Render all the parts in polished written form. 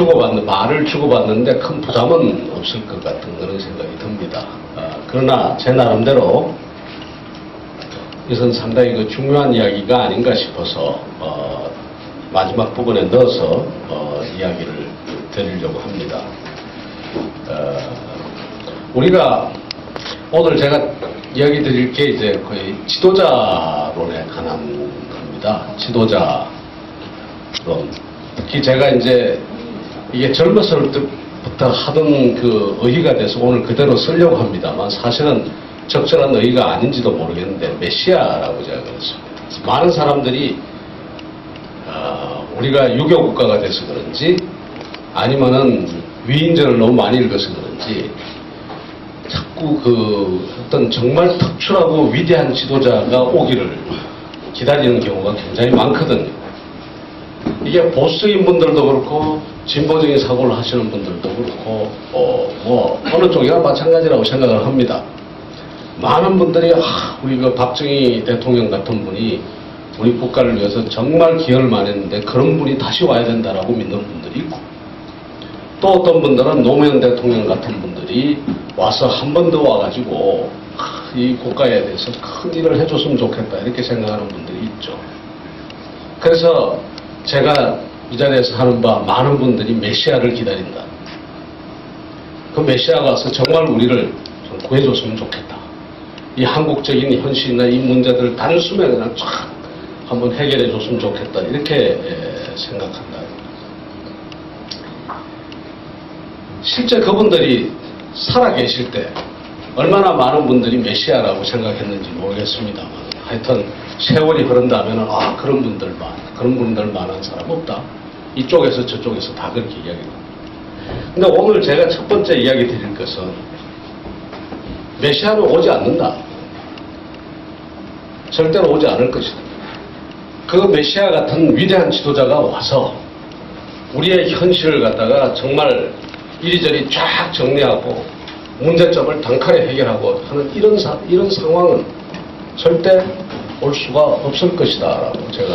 말을 주고받는데 큰 부담은 없을 것 같은 그런 생각이 듭니다. 그러나 제 나름대로 이것은 상당히 중요한 이야기가 아닌가 싶어서 마지막 부분에 넣어서 이야기를 드리려고 합니다. 우리가 오늘 제가 이야기 드릴 게 이제 거의 지도자론에 관한 겁니다. 지도자론. 특히 제가 이제 이게 젊었을 때부터 하던 그 의의가 돼서 오늘 그대로 쓰려고 합니다만 사실은 적절한 의의가 아닌지도 모르겠는데 메시아라고 제가 그랬습니다. 많은 사람들이 우리가 유교 국가가 돼서 그런지 아니면은 위인전을 너무 많이 읽어서 그런지 자꾸 그 어떤 정말 특출하고 위대한 지도자가 오기를 기다리는 경우가 굉장히 많거든요. 이게 보수적인 분들도 그렇고 진보적인 사고를 하시는 분들도 그렇고 뭐 어느 쪽이나 마찬가지라고 생각을 합니다. 많은 분들이 우리 그 박정희 대통령 같은 분이 우리 국가를 위해서 정말 기여를 많이 했는데 그런 분이 다시 와야 된다라고 믿는 분들이 있고, 또 어떤 분들은 노무현 대통령 같은 분들이 와서 한 번 더 와가지고 이 국가에 대해서 큰 일을 해줬으면 좋겠다 이렇게 생각하는 분들이 있죠. 그래서 제가 이 자리에서 하는 바 많은 분들이 메시아를 기다린다. 그 메시아가 와서 정말 우리를 좀 구해줬으면 좋겠다. 이 한국적인 현실이나 이 문제들을 단숨에 그냥 쫙 한번 해결해 줬으면 좋겠다 이렇게 생각한다. 실제 그분들이 살아계실 때 얼마나 많은 분들이 메시아라고 생각했는지 모르겠습니다만 하여튼 세월이 흐른다면 그런 분들만한 사람 없다. 이쪽에서 저쪽에서 다 그렇게 이야기합니다. 근데 오늘 제가 첫 번째 이야기 드릴 것은 메시아는 오지 않는다. 절대로 오지 않을 것이다. 그 메시아 같은 위대한 지도자가 와서 우리의 현실을 갖다가 정말 이리저리 쫙 정리하고 문제점을 단칼에 해결하고 하는 이런 상황은 절대 올 수가 없을 것이다 라고 제가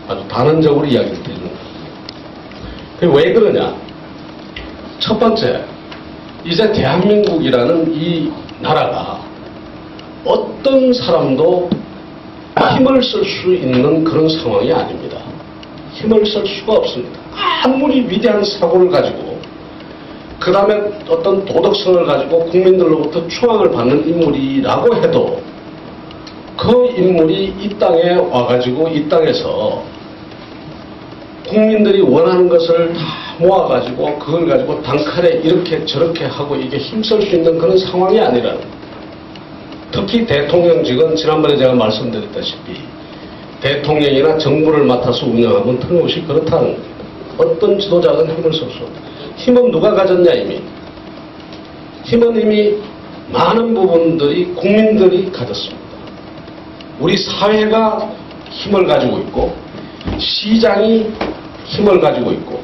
아주 단언적으로 이야기를 드리는 거예요. 왜 그러냐? 첫 번째, 이제 대한민국이라는 이 나라가 어떤 사람도 힘을 쓸 수 있는 그런 상황이 아닙니다. 힘을 쓸 수가 없습니다. 아무리 위대한 사고를 가지고 그 다음에 어떤 도덕성을 가지고 국민들로부터 추앙을 받는 인물이라고 해도 그 인물이 이 땅에 와가지고 이 땅에서 국민들이 원하는 것을 다 모아가지고 그걸 가지고 단칼에 이렇게 저렇게 하고 이게 힘쓸 수 있는 그런 상황이 아니라는 거예요. 특히 대통령직은 지난번에 제가 말씀드렸다시피 대통령이나 정부를 맡아서 운영하면 틀림없이 그렇다는 거예요. 어떤 지도자든 힘을 쓸 수 없다. 힘은 누가 가졌냐 이미. 힘은 이미 많은 부분들이 국민들이 가졌습니다. 우리 사회가 힘을 가지고 있고 시장이 힘을 가지고 있고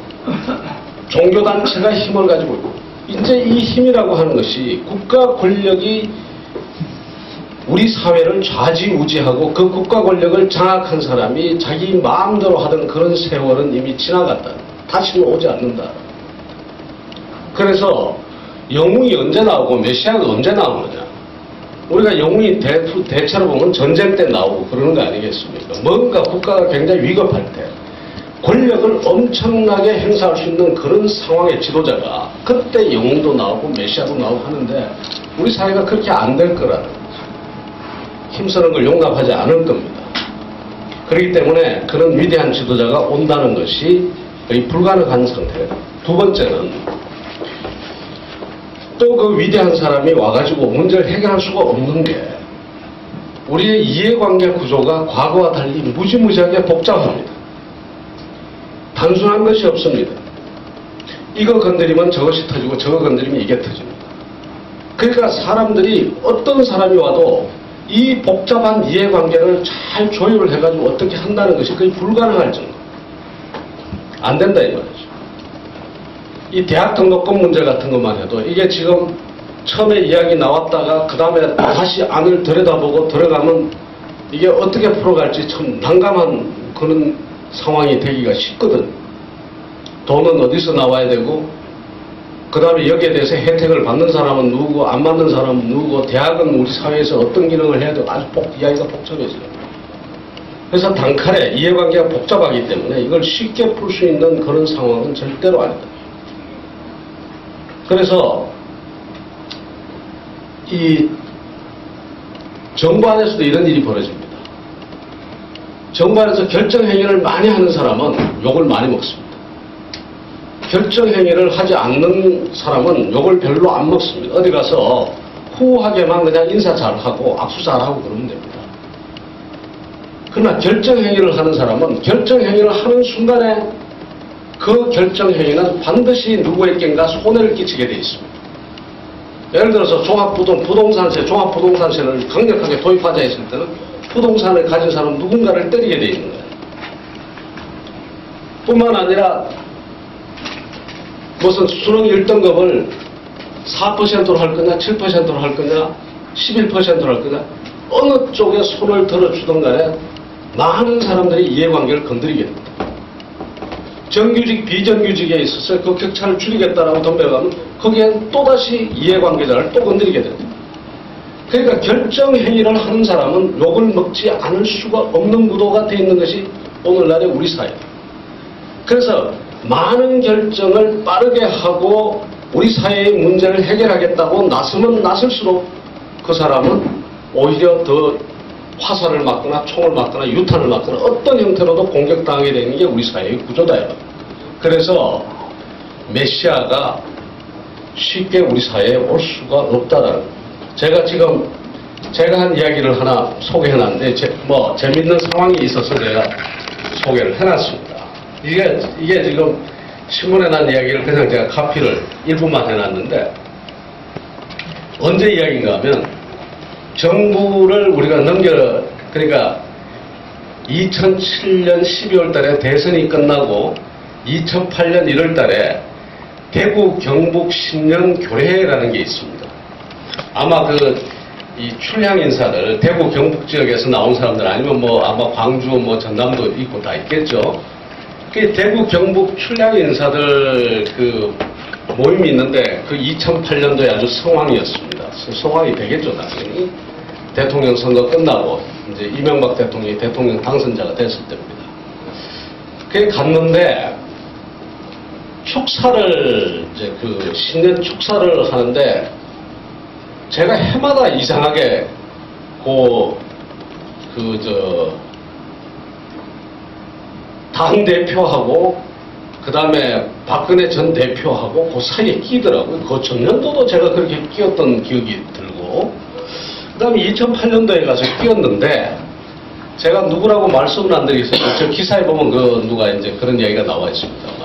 종교단체가 힘을 가지고 있고 이제 이 힘이라고 하는 것이 국가 권력이 우리 사회를 좌지우지하고 그 국가 권력을 장악한 사람이 자기 마음대로 하던 그런 세월은 이미 지나갔다. 다시는 오지 않는다. 그래서 영웅이 언제 나오고 메시아가 언제 나오느냐. 우리가 영웅이 대체로 보면 전쟁 때 나오고 그러는 거 아니겠습니까? 뭔가 국가가 굉장히 위급할 때 권력을 엄청나게 행사할 수 있는 그런 상황의 지도자가 그때 영웅도 나오고 메시아도 나오고 하는데 우리 사회가 그렇게 안 될 거라는 거죠. 힘쓰는 걸 용납하지 않을 겁니다. 그렇기 때문에 그런 위대한 지도자가 온다는 것이 거의 불가능한 상태예요. 두 번째는 또 그 위대한 사람이 와가지고 문제를 해결할 수가 없는 게 우리의 이해관계 구조가 과거와 달리 무지무지하게 복잡합니다. 단순한 것이 없습니다. 이거 건드리면 저것이 터지고 저거 건드리면 이게 터집니다. 그러니까 사람들이 어떤 사람이 와도 이 복잡한 이해관계를 잘 조율을 해가지고 어떻게 한다는 것이 거의 불가능할 정도. 안 된다 이 말이죠. 이 대학 등록금 문제 같은 것만 해도 이게 지금 처음에 이야기 나왔다가 그 다음에 다시 안을 들여다보고 들어가면 이게 어떻게 풀어갈지 참 난감한 그런 상황이 되기가 쉽거든. 돈은 어디서 나와야 되고, 그 다음에 여기에 대해서 혜택을 받는 사람은 누구고 안 받는 사람은 누구고, 대학은 우리 사회에서 어떤 기능을 해야 되고, 아주 이야기가 복잡해져요. 그래서 단칼에 이해관계가 복잡하기 때문에 이걸 쉽게 풀 수 있는 그런 상황은 절대로 아니다. 그래서 이 정부 안에서도 이런 일이 벌어집니다. 정부 안에서 결정행위를 많이 하는 사람은 욕을 많이 먹습니다. 결정행위를 하지 않는 사람은 욕을 별로 안 먹습니다. 어디 가서 후하게만 그냥 인사 잘하고 악수 잘하고 그러면 됩니다. 그러나 결정행위를 하는 사람은 결정행위를 하는 순간에 그 결정행위는 반드시 누구에겐가 손해를 끼치게 되어 있습니다. 예를 들어서 종합부동산세를 강력하게 도입하자 했을 때는 부동산을 가진 사람 누군가를 때리게 되어 있는 거예요. 뿐만 아니라 무슨 수능 1등급을 4%로 할 거냐, 7%로 할 거냐, 11%로 할 거냐, 어느 쪽에 손을 들어주든 간에 많은 사람들이 이해관계를 건드리게 됩니다. 정규직, 비정규직에 있어서 그 격차를 줄이겠다라고 덤벼가면 거기엔 또다시 이해관계자를 또 건드리게 됩니다. 그러니까 결정행위를 하는 사람은 욕을 먹지 않을 수가 없는 구도가 되어 있는 것이 오늘날의 우리 사회입니다. 그래서 많은 결정을 빠르게 하고 우리 사회의 문제를 해결하겠다고 나서면 나설수록 그 사람은 오히려 더 화살을 맞거나 총을 맞거나 유탄을 맞거나 어떤 형태로도 공격당하게 되는 게 우리 사회의 구조다. 그래서 메시아가 쉽게 우리 사회에 올 수가 없다라는 거예요. 제가 한 이야기를 하나 소개해놨는데 재밌는 상황이 있어서 제가 소개를 해놨습니다. 이게 지금 신문에 난 이야기를 그냥 제가 카피를 일부만 해놨는데, 언제 이야기인가 하면 정부를 우리가 그러니까 2007년 12월 달에 대선이 끝나고 2008년 1월 달에 대구 경북 10년 교례회라는 게 있습니다. 아마 이 출향 인사들, 대구 경북 지역에서 나온 사람들 아니면 아마 광주 전남도 있고 다 있겠죠. 그 대구 경북 출향 인사들 그 모임이 있는데 그 2008년도에 아주 성황이었습니다. 성황이 되겠죠, 당연히. 대통령 선거 끝나고 이제 이명박 대통령이 대통령 당선자가 됐을 때입니다. 그게 갔는데 축사를 이제 신년 축사를 하는데 제가 해마다 이상하게 당 대표하고 그 다음에 박근혜 전 대표하고 그 사이에 끼더라고요. 그 전년도도 제가 그렇게 끼었던 기억이 들고, 그 다음에 2008년도에 가서 끼었는데, 제가 누구라고 말씀은 안 드리겠어요. 저 기사에 보면 누가 이제 그런 이야기가 나와 있습니다만,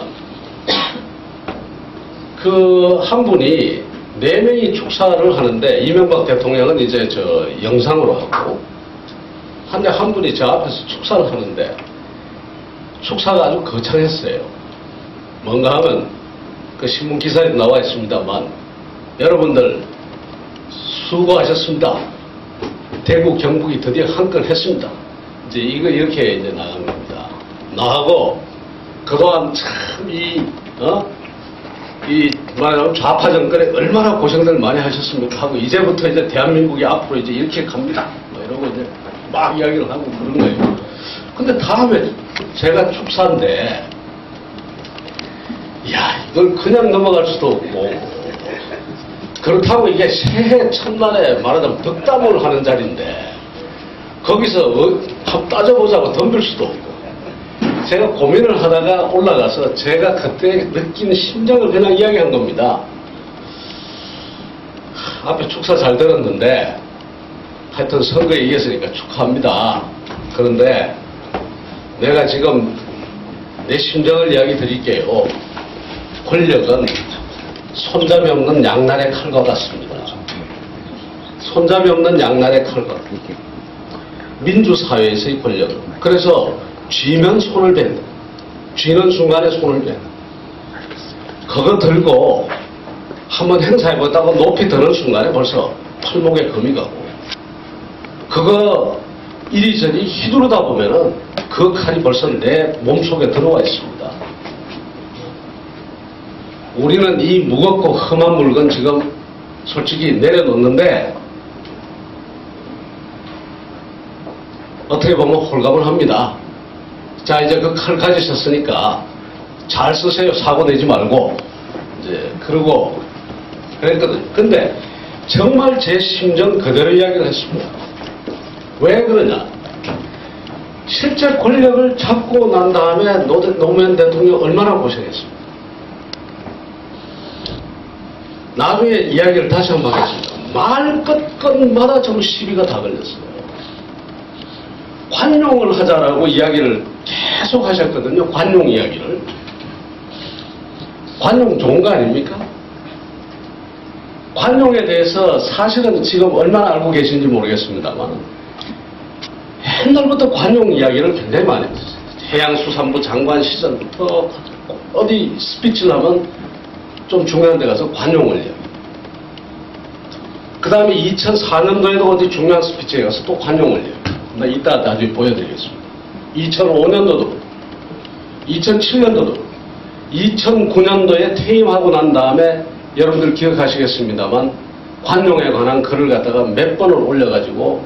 한 분이 4명이 축사를 하는데, 이명박 대통령은 이제 영상으로 하고, 한 분이 저 앞에서 축사를 하는데, 축사가 아주 거창했어요. 뭔가 하면 그 신문 기사에도 나와 있습니다만, 여러분들 수고하셨습니다. 대구 경북이 드디어 한 건 했습니다. 이제 이렇게 이제 나간 겁니다. 나하고 그동안 참 말하자면 좌파 정권에 얼마나 고생들 많이 하셨습니까 하고, 이제부터 이제 대한민국이 앞으로 이제 이렇게 갑니다. 이러고 이제 막 이야기를 하고 그런 거예요. 근데 다음에 제가 축사인데, 이걸 그냥 넘어갈 수도 없고, 그렇다고 이게 새해 첫날에 말하자면 덕담을 하는 자리인데, 거기서 한번 따져보자고 덤빌 수도 없고, 제가 고민을 하다가 올라가서 제가 그때 느낀 심정을 그냥 이야기한 겁니다. 앞에 축사 잘 들었는데, 하여튼 선거에 이겼으니까 축하합니다. 그런데 내가 지금 내 심정을 이야기 드릴게요. 권력은 손잡이 없는 양날의 칼과 같습니다. 손잡이 없는 양날의 칼과 같습니다. 민주사회에서의 권력은. 그래서 쥐면 손을 댄다. 쥐는 순간에 손을 댄다. 그거 들고 한번 행사해보다가 높이 드는 순간에 벌써 팔목에 금이 가고, 그거 이리저리 휘두르다 보면은 그 칼이 벌써 내 몸속에 들어와 있습니다. 우리는 이 무겁고 험한 물건 지금 솔직히 내려놓는데 어떻게 보면 홀가분합니다. 자, 이제 그 칼 가지셨으니까 잘 쓰세요. 사고 내지 말고. 이제 그러고 그랬거든요. 근데 정말 제 심정 그대로 이야기를 했습니다. 왜 그러냐? 실제 권력을 잡고 난 다음에 노무현 대통령 얼마나 고생했습니까? 나중에 이야기를 다시 한번 하겠습니다. 말 끝끝마다 전부 시비가 다 걸렸어요. 관용을 하자라고 이야기를 계속 하셨거든요. 관용 이야기를. 관용 좋은 거 아닙니까? 관용에 대해서 사실은 지금 얼마나 알고 계신지 모르겠습니다만 옛날부터 관용 이야기를 굉장히 많이 했어요. 해양수산부 장관 시절부터 어디 스피치를 하면 좀 중요한 데 가서 관용을 해요. 그 다음에 2004년도에도 어디 중요한 스피치에 가서 또 관용을 해요. 나 이따 나중에 보여드리겠습니다. 2005년도도, 2007년도도, 2009년도에 퇴임하고 난 다음에 여러분들 기억하시겠습니다만 관용에 관한 글을 갖다가 몇 번을 올려가지고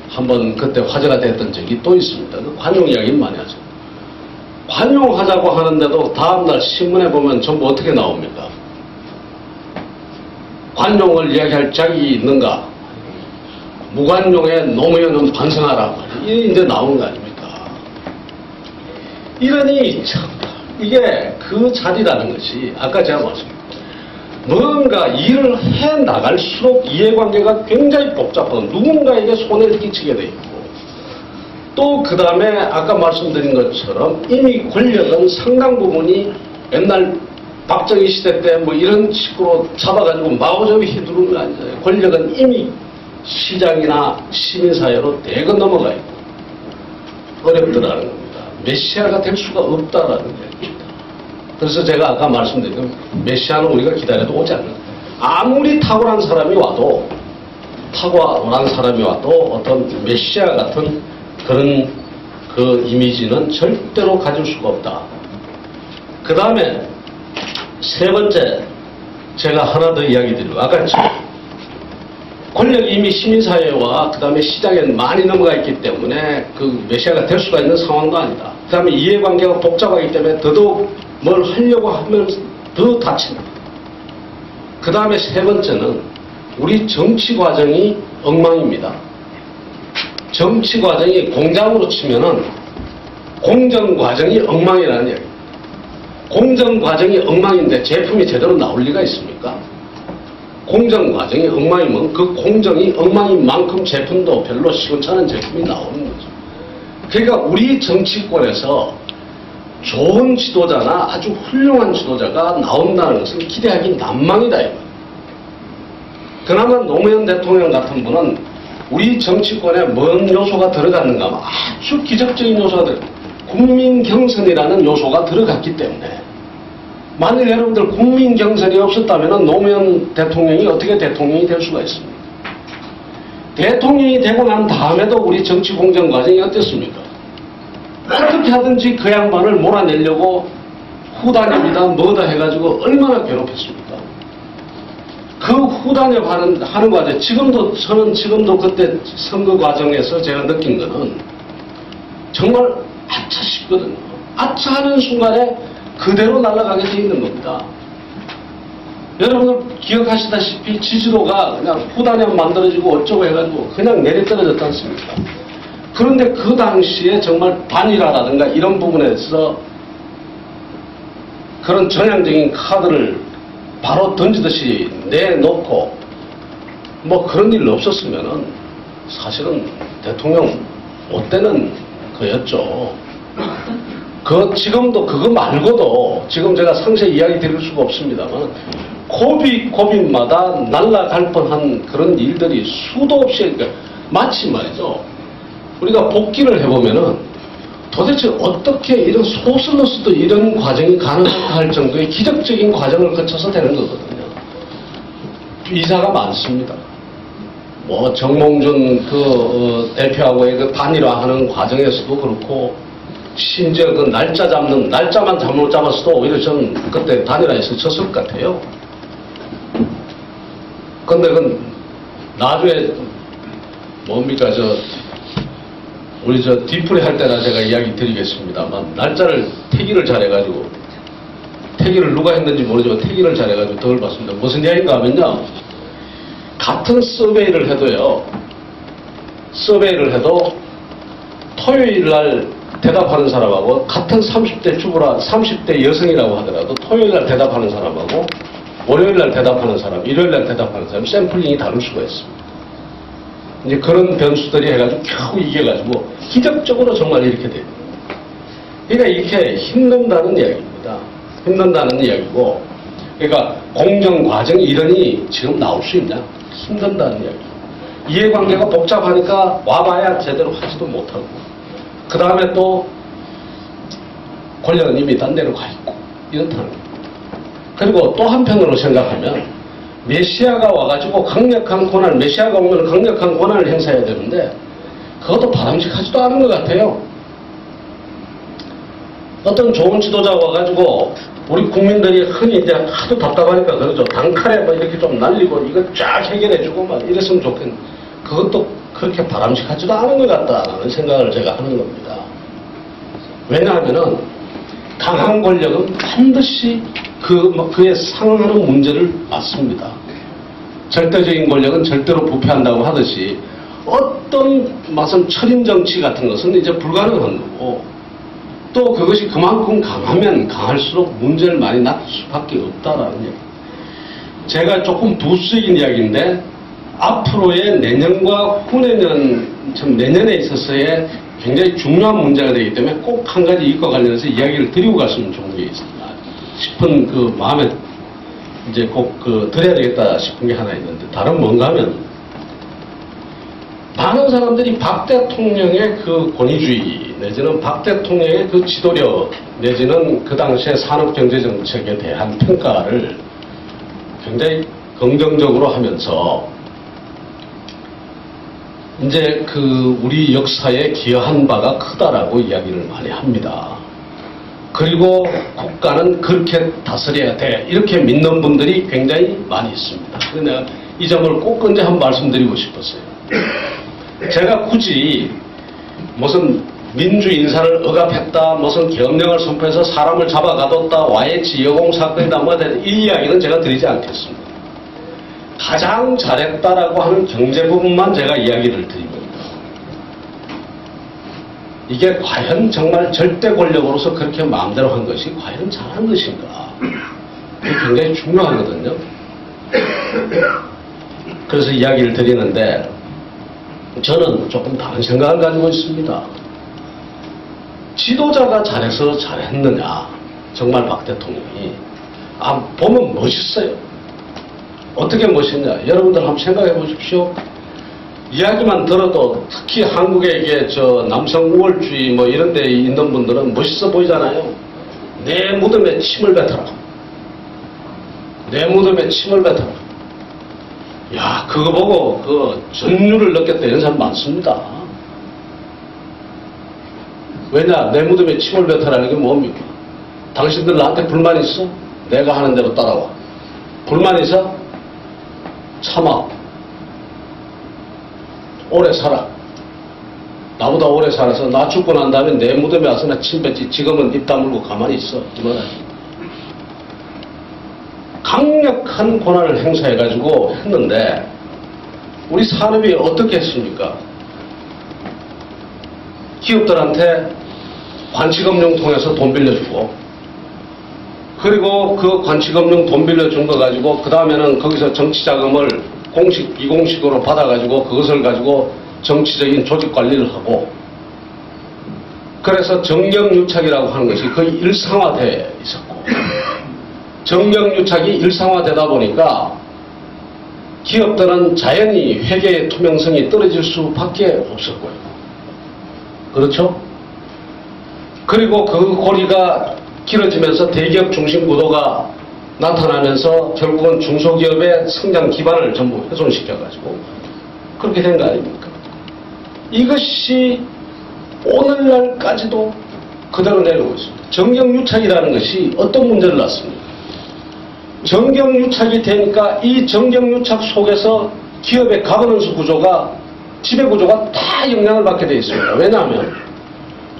한번 그때 화제가 됐던 적이 또 있습니다. 관용 이야기는 많이 하죠. 관용하자고 하는데도 다음날 신문에 보면 전부 어떻게 나옵니까? 관용을 이야기할 짝이 있는가? 무관용에 노무현은 반성하라. 이게 이제 나오는 거 아닙니까? 이러니 참 이게 그 자리라는 것이 아까 제가 말씀드렸죠. 뭔가 일을 해 나갈수록 이해관계가 굉장히 복잡하고 누군가에게 손해를 끼치게 돼 있고 또 그 다음에 아까 말씀드린 것처럼 이미 권력은 상당 부분이 옛날 박정희 시대 때 뭐 이런 식으로 잡아가지고 마구잡이 휘두르는 거 아니잖아요. 권력은 이미 시장이나 시민사회로 대거 넘어가 있고 어렵더라는 겁니다. 메시아가 될 수가 없다라는 얘기입니다. 그래서 제가 아까 말씀드린 건 메시아는 우리가 기다려도 오지 않는다. 아무리 탁월한 사람이 와도 어떤 메시아 같은 그런 그 이미지는 절대로 가질 수가 없다. 그 다음에 세 번째 제가 하나 더 이야기 드리고 아까 권력이 이미 시민사회와 그 다음에 시장에 많이 넘어가 있기 때문에 그 메시아가 될 수가 있는 상황도 아니다. 그 다음에 이해관계가 복잡하기 때문에 더더욱 뭘 하려고 하면 더 다칩니다. 그 다음에 세 번째는 우리 정치 과정이 엉망입니다. 정치 과정이 공장으로 치면은 공정 과정이 엉망이라는 얘기입니다. 공정 과정이 엉망인데 제품이 제대로 나올 리가 있습니까? 공정 과정이 엉망이면 그 공정이 엉망인 만큼 제품도 별로 시원찮은 제품이 나오는 거죠. 그러니까 우리 정치권에서 좋은 지도자나 아주 훌륭한 지도자가 나온다는 것은 기대하기 난망이다. 그나마 노무현 대통령 같은 분은 우리 정치권에 뭔 요소가 들어갔는가 하면 아주 기적적인 요소가 국민 경선이라는 요소가 들어갔기 때문에 만일 여러분들 국민 경선이 없었다면 노무현 대통령이 어떻게 대통령이 될 수가 있습니까? 대통령이 되고 난 다음에도 우리 정치 공정 과정이 어땠습니까? 어떻게 하든지 그 양반을 몰아내려고 후단협이다 뭐다 해가지고 얼마나 괴롭혔습니까? 그 후단협 하는 과정, 저는 지금도 그때 선거 과정에서 제가 느낀 거는 정말 아차 싶거든요. 아차 하는 순간에 그대로 날아가게 돼 있는 겁니다. 여러분들 기억하시다시피 지지도가 그냥 후단협 만들어지고 어쩌고 해가지고 그냥 내려떨어졌지 않습니까? 그런데 그 당시에 정말 단일화라든가 이런 부분에서 그런 전향적인 카드를 바로 던지듯이 내놓고 뭐 그런 일 없었으면은 사실은 대통령 못 되는 거였죠. 지금도 그거 말고도 지금 제가 상세히 이야기 드릴 수가 없습니다만 고비마다 날아갈 뻔한 그런 일들이 수도 없이 그러니까 마치 말이죠. 우리가 복기를 해보면은 도대체 어떻게 이런 소설로서도 이런 과정이 가능할까 할 정도의 기적적인 과정을 거쳐서 되는 거거든요. 이사가 많습니다. 뭐 정몽준 대표하고의 그 단일화하는 과정에서도 그렇고 심지어 그 날짜만 잘못 잡았어도 오히려 전 그때 단일화에서 졌을 것 같아요. 근데 그 나중에 뭡니까 우리 뒤풀이 할 때나 제가 이야기 드리겠습니다만 날짜를 태기를 잘해가지고 태기를 누가 했는지 모르지만 태기를 잘해가지고 덕을 봤습니다. 무슨 이야기인가 하면요. 같은 서베이를 해도 토요일 날 대답하는 사람하고 같은 30대 주부라 30대 여성이라고 하더라도 토요일 날 대답하는 사람하고 월요일 날 대답하는 사람, 일요일 날 대답하는 사람 샘플링이 다를 수가 있습니다. 이제 그런 변수들이 해가지고 겨우 이겨가지고 기적적으로 정말 이렇게 됩니다. 그러니까 이렇게 힘든다는 이야기입니다. 힘든다는 이야기고, 그러니까 공정 과정 이론이 지금 나올 수 있냐? 힘든다는 이야기. 이해관계가 복잡하니까 와봐야 제대로 하지도 못하고, 그 다음에 또 권력은 이미 딴 데로 가 있고 이렇다는 거예요. 그리고 또 한편으로 생각하면 메시아가 와가지고 메시아가 오면 강력한 권한을 행사해야 되는데 그것도 바람직하지도 않은 것 같아요. 어떤 좋은 지도자가 와가지고 우리 국민들이 흔히 이제 하도 답답하니까 그러죠. 단칼에 뭐 이렇게 좀 날리고 이거 쫙 해결해주고 막 이랬으면 좋겠는데 그것도 그렇게 바람직하지도 않은 것 같다는 생각을 제가 하는 겁니다. 왜냐하면은 강한 권력은 반드시 그에 상응하는 문제를 맞습니다. 절대적인 권력은 절대로 부패한다고 하듯이 어떤 무슨 철인 정치 같은 것은 이제 불가능한 거고 또 그것이 그만큼 강하면 강할수록 문제를 많이 낳을 수밖에 없다라는 얘기. 제가 조금 부수적인 이야기인데 앞으로의 내년과 후내년, 내년에 있어서의 굉장히 중요한 문제가 되기 때문에 꼭 한 가지 이것과 관련해서 이야기를 드리고 갔으면 좋은 게 있습니다. 싶은 그 마음에 이제 꼭 드려야 되겠다 싶은 게 하나 있는데 다른 뭔가 하면 많은 사람들이 박 대통령의 그 권위주의 내지는 박 대통령의 그 지도력 내지는 그 당시의 산업경제정책에 대한 평가를 굉장히 긍정적으로 하면서 이제 우리 역사에 기여한 바가 크다라고 이야기를 많이 합니다. 그리고 국가는 그렇게 다스려야 돼 이렇게 믿는 분들이 굉장히 많이 있습니다. 그래서 내가 이 점을 꼭 언제 한 말씀드리고 싶었어요. 제가 굳이 무슨 민주 인사를 억압했다, 무슨 계엄령을 선포해서 사람을 잡아가뒀다, YH 여공 사건이다, 이 이야기는 제가 드리지 않겠습니다. 가장 잘했다라고 하는 경제 부분만 제가 이야기를 드립니다. 이게 과연 정말 절대 권력으로서 그렇게 마음대로 한 것이 과연 잘한 것인가? 그게 굉장히 중요하거든요. 그래서 이야기를 드리는데 저는 조금 다른 생각을 가지고 있습니다. 지도자가 잘해서 잘했느냐? 정말 박 대통령이. 보면 멋있어요. 어떻게 멋있냐? 여러분들 한번 생각해 보십시오. 이야기만 들어도 특히 한국의 이게 남성 우월주의 뭐 이런 데 있는 분들은 멋있어 보이잖아요. 내 무덤에 침을 뱉어라. 내 무덤에 침을 뱉어라. 야, 그거 보고 전율을 느꼈다 이런 사람 많습니다. 왜냐? 내 무덤에 침을 뱉어라는 게 뭡니까? 당신들 나한테 불만 있어? 내가 하는 대로 따라와. 불만 있어? 참아. 오래 살아. 나보다 오래 살아서 나 죽고 난 다음에 내 무덤에 와서 나 침 뱉지. 지금은 입 다물고 가만히 있어. 이 말이야. 강력한 권한을 행사해가지고 했는데 우리 산업이 어떻게 했습니까? 기업들한테 관치금융 통해서 돈 빌려주고 그리고 그 관치금융 돈 빌려준 거 가지고 그 다음에는 거기서 정치자금을 공식 비공식으로 받아가지고 그것을 가지고 정치적인 조직 관리를 하고 그래서 정경유착이라고 하는 것이 거의 일상화되어 있었고 정경유착이 일상화되다 보니까 기업들은 자연히 회계의 투명성이 떨어질 수밖에 없었고요. 그렇죠? 그리고 그 고리가 길어지면서 대기업 중심 구도가 나타나면서 결국은 중소기업의 성장 기반을 전부 훼손시켜가지고 그렇게 된 거 아닙니까? 이것이 오늘날까지도 그대로 내려오고 있습니다. 정경유착이라는 것이 어떤 문제를 낳습니까? 정경유착이 되니까 이 정경유착 속에서 기업의 가버넌스 구조가, 지배구조가 다 영향을 받게 되어 있습니다. 왜냐하면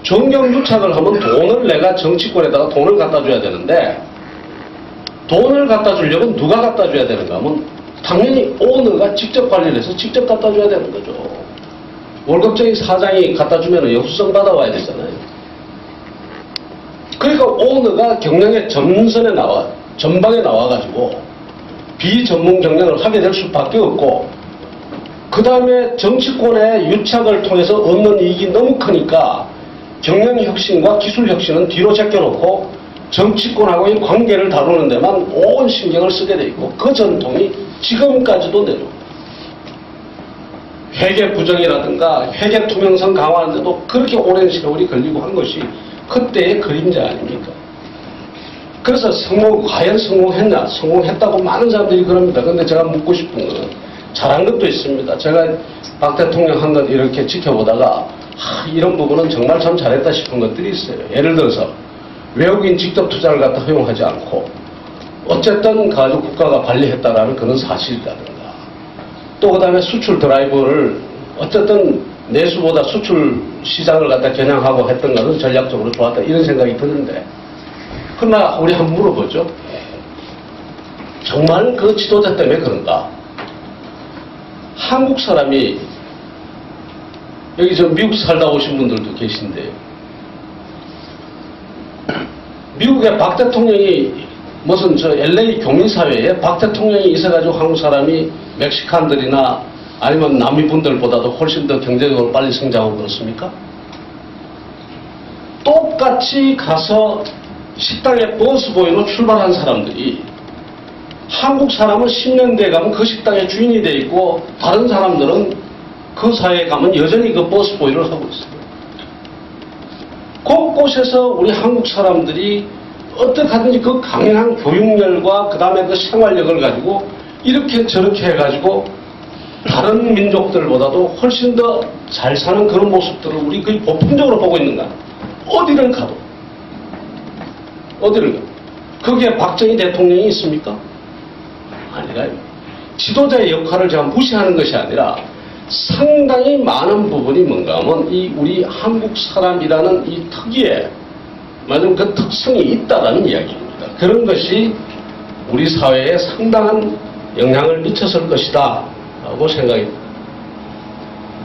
정경유착을 하면 돈을 내가 정치권에다가 돈을 갖다 줘야 되는데, 돈을 갖다 주려면 누가 갖다 줘야 되는가 하면 당연히 오너가 직접 관리를 해서 직접 갖다 줘야 되는 거죠. 월급쟁이 사장이 갖다 주면 영수증 받아와야 되잖아요. 그러니까 오너가 경영의 전방에 나와가지고 비전문 경영을 하게 될 수밖에 없고, 그 다음에 정치권의 유착을 통해서 얻는 이익이 너무 크니까 경영혁신과 기술혁신은 뒤로 제껴놓고 정치권하고의 관계를 다루는 데만 온 신경을 쓰게 돼 있고, 그 전통이 지금까지도 내려옵니다. 회계 부정이라든가 회계 투명성 강화하는데도 그렇게 오랜 세월이 걸리고 한 것이 그때의 그림자 아닙니까? 그래서 과연 성공했냐? 성공했다고 많은 사람들이 그럽니다. 그런데 제가 묻고 싶은 건 잘한 것도 있습니다. 제가 박 대통령 한 것 이렇게 지켜보다가 이런 부분은 정말 참 잘했다 싶은 것들이 있어요. 예를 들어서 외국인 직접 투자를 갖다 허용하지 않고 어쨌든 가지고 국가가 관리했다라는 그런 사실이라든가, 또 그 다음에 수출 드라이브를 어쨌든 내수보다 수출 시장을 갖다 겨냥하고 했던 것은 전략적으로 좋았다, 이런 생각이 드는데, 그러나 우리 한번 물어보죠. 정말 그 지도자 때문에 그런가? 한국 사람이, 여기 저 미국 살다 오신 분들도 계신데, 미국의 박 대통령이 무슨 저 LA 교민사회에 박 대통령이 있어가지고 한국 사람이 멕시칸들이나 아니면 남미 분들보다도 훨씬 더 경제적으로 빨리 성장하고 그렇습니까? 똑같이 가서 식당에 버스보이로 출발한 사람들이 한국 사람은 10년 뒤에 가면 그 식당의 주인이 돼 있고, 다른 사람들은 그 사회에 가면 여전히 그 버스보이를 하고 있어요. 곳곳에서 우리 한국 사람들이 어떻게 하든지 그 강인한 교육열과 그 다음에 그 생활력을 가지고 이렇게 저렇게 해가지고 다른 민족들보다도 훨씬 더 잘 사는 그런 모습들을 우리 거의 보편적으로 보고 있는가? 어디를 가도. 어디를 가도. 거기에 박정희 대통령이 있습니까? 아니라요. 지도자의 역할을 제가 무시하는 것이 아니라 상당히 많은 부분이 뭔가 하면 이 우리 한국 사람이라는 이 특유의 맞은 그 특성이 있다라는 이야기입니다. 그런 것이 우리 사회에 상당한 영향을 미쳤을 것이다 라고 생각이 듭니다.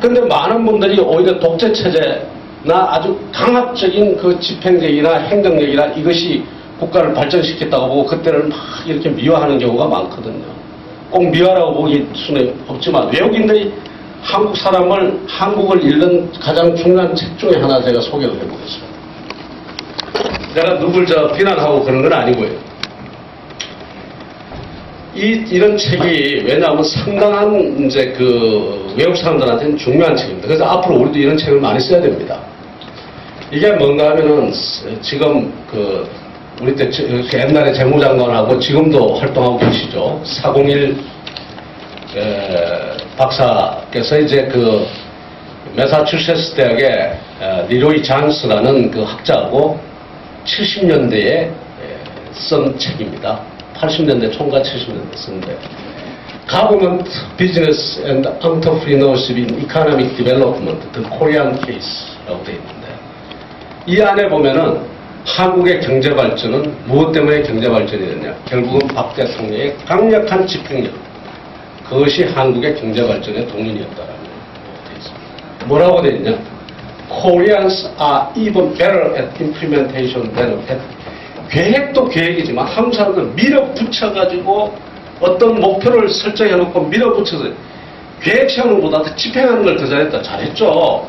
그런데 많은 분들이 오히려 독재체제나 아주 강압적인 그 집행력이나 행정력이나 이것이 국가를 발전시켰다고 보고 그때를 막 이렇게 미화하는 경우가 많거든요. 꼭 미화라고 보기 수는 없지만 외국인들이 한국 사람을, 한국을 읽는 가장 중요한 책 중에 하나 제가 소개를 해보겠습니다. 내가 누굴 비난하고 그런 건 아니고요. 이런 책이 왜냐하면 상당한 이제 그 외국 사람들한테는 중요한 책입니다. 그래서 앞으로 우리도 이런 책을 많이 써야 됩니다. 이게 뭔가 하면은 지금 그 우리 때 옛날에 재무장관하고 지금도 활동하고 계시죠. 401 박사께서 이제 그 매사추세츠 대학의 리로이 잔스라는 그 학자하고 70년대에 쓴 책입니다. 80년대 총과 70년대 쓴데 Government, Business and Entrepreneurship in Economic Development, The Korean Case라고 되어 있는데 이 안에 보면은 한국의 경제 발전은 무엇 때문에 경제 발전이 됐냐? 결국은 박 대통령의 강력한 집행력, 그것이 한국의 경제 발전의 동인이었다라고 되어 있습니다. 뭐라고 되어 있냐? Koreans are even better at implementation than at. 계획도 계획이지만 한국 사람들은 밀어붙여가지고 어떤 목표를 설정해놓고 밀어붙여서 계획 세우는 것보다 집행하는 걸 더 잘했다. 잘했죠.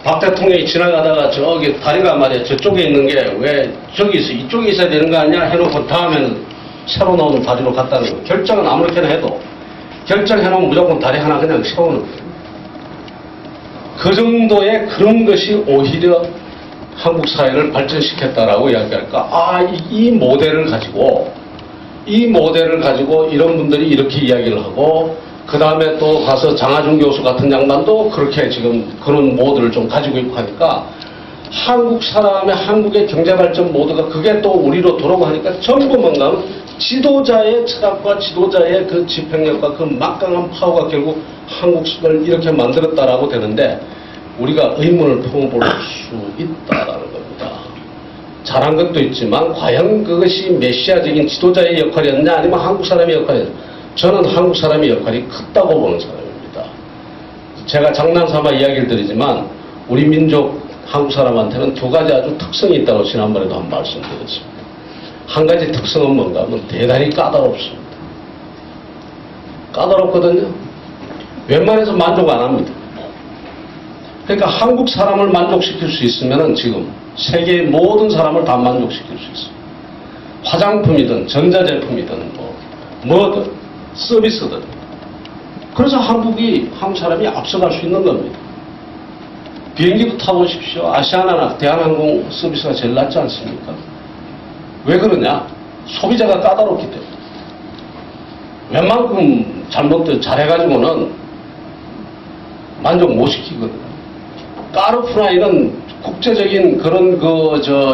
박 대통령이 지나가다가 저기 다리가 말이야 저쪽에 있는 게 왜 저기 있어 이쪽에 있어야 되는 거 아니야 해놓고 다음에는 새로 나오는 다리로 갔다는 거. 결정은 아무렇게나 해도 결정해놓으면 무조건 다리 하나 그냥 세우는 거예요. 그 정도의 그런 것이 오히려 한국 사회를 발전시켰다라고 이야기할까? 이 모델을 가지고 이런 분들이 이렇게 이야기를 하고 그 다음에 또 가서 장하준 교수 같은 양반도 그렇게 지금 그런 모델을 좀 가지고 있고 하니까 한국 사람의 한국의 경제발전 모두가 그게 또 우리로 돌아오고 하니까 전부 뭔가 지도자의 철학과 지도자의 그 집행력과 그 막강한 파워가 결국 한국을 이렇게 만들었다라고 되는데 우리가 의문을 품어볼 수 있다라는 겁니다. 잘한 것도 있지만 과연 그것이 메시아적인 지도자의 역할이었냐 아니면 한국 사람의 역할이었냐. 저는 한국 사람의 역할이 컸다고 보는 사람입니다. 제가 장난삼아 이야기를 드리지만 우리 민족 한국 사람한테는 두 가지 아주 특성이 있다고 지난번에도 한 말씀드렸습니다. 한 가지 특성은 뭔가 하면 대단히 까다롭습니다. 까다롭거든요. 웬만해서 만족 안 합니다. 그러니까 한국 사람을 만족시킬 수 있으면 지금 세계의 모든 사람을 다 만족시킬 수 있습니다. 화장품이든 전자제품이든 뭐든 서비스든. 그래서 한국 사람이 앞서갈 수 있는 겁니다. 비행기도 타보십시오. 아시아나나 대한항공 서비스가 제일 낫지 않습니까? 왜 그러냐? 소비자가 까다롭기 때문에. 웬만큼 잘해가지고는 만족 못 시키거든요. 까르푸나 이런 국제적인 그런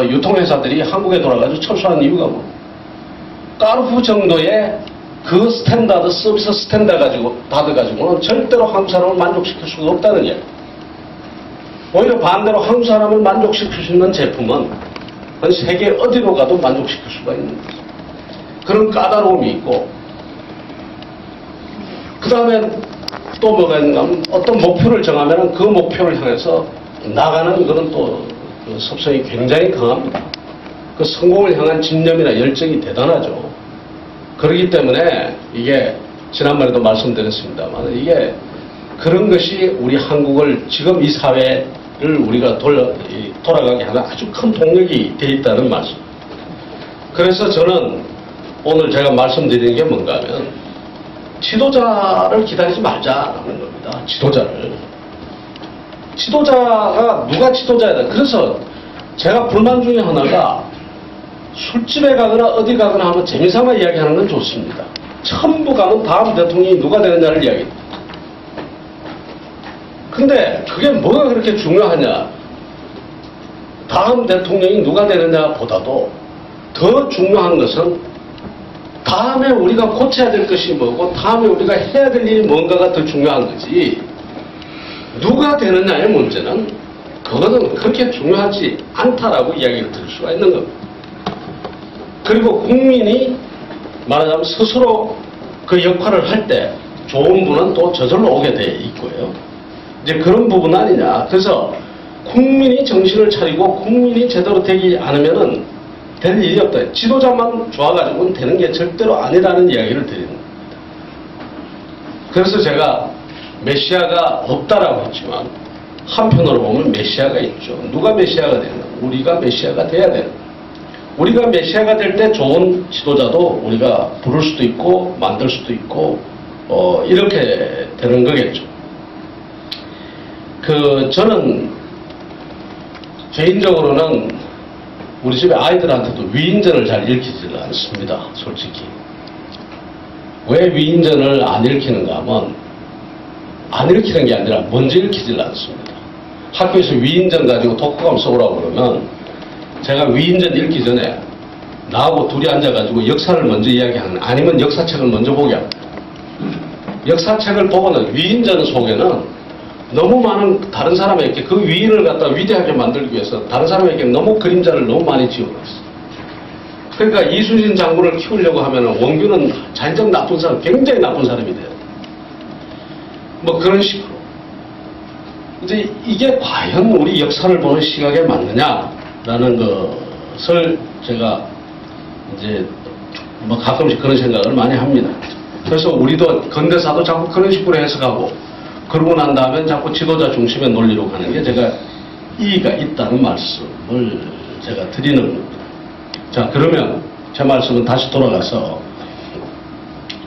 유통회사들이 한국에 돌아가지고 철수한 이유가 뭐? 까르푸 정도의 그 스탠다드, 서비스 스탠다드 가지고는 절대로 한국 사람을 만족시킬 수가 없다는 얘기. 오히려 반대로 한국 사람을 만족시킬 수 있는 제품은 세계 어디로 가도 만족시킬 수가 있는 거죠. 그런 까다로움이 있고, 그 다음에 또 뭐가 있는가 하면 어떤 목표를 정하면 그 목표를 향해서 나가는 그런 또 그 습성이 굉장히 강합니다. 그 성공을 향한 집념이나 열정이 대단하죠. 그렇기 때문에 이게 지난번에도 말씀드렸습니다만 이게 그런 것이 우리 한국을 지금 이 사회를 우리가 돌아가게 하는 아주 큰 동력이 되어 있다는 말씀. 그래서 저는 오늘 제가 말씀드리는 게 뭔가 하면 지도자를 기다리지 말자라는 겁니다. 지도자가 누가 지도자야? 그래서 제가 불만 중에 하나가 술집에 가거나 어디 가거나 하면 재미삼아 이야기하는 건 좋습니다. 전부 가면 다음 대통령이 누가 되느냐를 이야기합니다. 근데 그게 뭐가 그렇게 중요하냐? 다음 대통령이 누가 되느냐 보다도 더 중요한 것은 다음에 우리가 고쳐야 될 것이 뭐고 다음에 우리가 해야 될 일이 뭔가가 더 중요한 거지. 누가 되느냐의 문제는 그거는 그렇게 중요하지 않다라고 이야기를 드릴 수가 있는 겁니다. 그리고 국민이 말하자면 스스로 그 역할을 할 때 좋은 분은 또 저절로 오게 돼 있고요. 이제 그런 부분 아니냐. 그래서 국민이 정신을 차리고 국민이 제대로 되지 않으면은 될 일이 없다. 지도자만 좋아가지고는 되는 게 절대로 아니라는 이야기를 드리는 겁니다. 그래서 제가 메시아가 없다라고 했지만 한편으로 보면 메시아가 있죠. 누가 메시아가 되는 거야? 우리가 메시아가 돼야 되는 거야. 우리가 메시아가 될 때 좋은 지도자도 우리가 부를 수도 있고 만들 수도 있고 이렇게 되는 거겠죠. 저는 개인적으로는 우리 집에 아이들한테도 위인전을 잘 읽히지를 않습니다. 솔직히. 왜 위인전을 안 읽히는가 하면 안 읽히는 게 아니라 먼저 읽히지를 않습니다. 학교에서 위인전 가지고 독후감 써오라고 그러면 제가 위인전 읽기 전에 나하고 둘이 앉아가지고 역사를 먼저 이야기하는, 아니면 역사책을 먼저 보게 합니다. 역사책을 보고는 위인전 속에는 너무 많은 다른 사람에게 그 위인을 갖다 위대하게 만들기 위해서 다른 사람에게 너무 그림자를 너무 많이 지어버렸어요. 그러니까 이순신 장군을 키우려고 하면 원균은 잔뜩 나쁜 사람, 굉장히 나쁜 사람이 돼요. 뭐 그런 식으로. 이제 이게 과연 우리 역사를 보는 시각에 맞느냐라는 것을 제가 이제 뭐 가끔씩 그런 생각을 많이 합니다. 그래서 우리도 근대사도 자꾸 그런 식으로 해석하고 그러고 난 다음에 자꾸 지도자 중심의 논리로 가는 게 제가 이의가 있다는 말씀을 제가 드리는 겁니다. 자, 그러면 제 말씀은 다시 돌아가서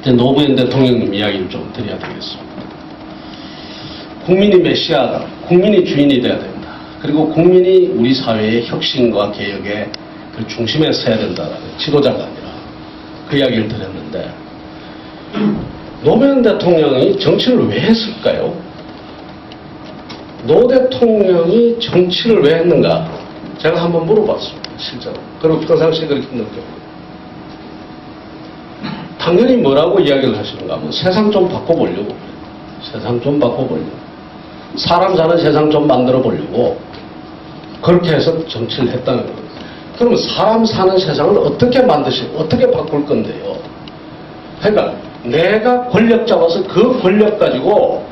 이제 노무현 대통령님 이야기를 좀 드려야 되겠습니다. 국민이 메시아다. 국민이 주인이 돼야 된다. 그리고 국민이 우리 사회의 혁신과 개혁의 그 중심에 서야 된다라는 지도자가 아니라 그 이야기를 드렸는데 노무현 대통령이 정치를 왜 했을까요? 노 대통령이 정치를 왜 했는가? 제가 한번 물어봤습니다. 실제로. 그리고 평상시에 그렇게 느껴요. 당연히 뭐라고 이야기를 하시는가 하면 세상 좀 바꿔보려고. 세상 좀 바꿔보려고. 사람 사는 세상 좀 만들어 보려고. 그렇게 해서 정치를 했다는 거예요. 그러면 사람 사는 세상을 어떻게 어떻게 바꿀 건데요? 그러니까 내가 권력 잡아서 그 권력 가지고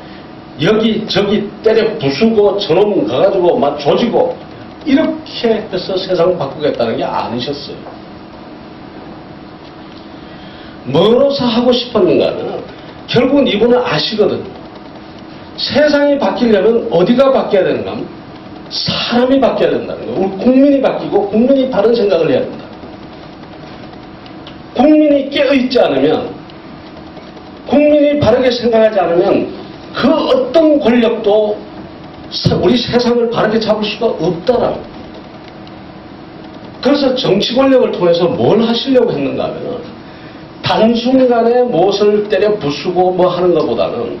여기 저기 때려 부수고 저놈 가가지고 막 조지고 이렇게 해서 세상을 바꾸겠다는 게 아니셨어요. 뭐로서 하고 싶었는가는 결국은 이분은 아시거든요. 세상이 바뀌려면 어디가 바뀌어야 되는가 하면 사람이 바뀌어야 된다는 거예요. 우리 국민이 바뀌고 국민이 바른 생각을 해야 된다. 국민이 깨어있지 않으면 국민이 바르게 생각하지 않으면 그 어떤 권력도 우리 세상을 바르게 잡을 수가 없다라고. 그래서 정치 권력을 통해서 뭘 하시려고 했는가 하면 단순간에 무엇을 때려 부수고 뭐 하는 것보다는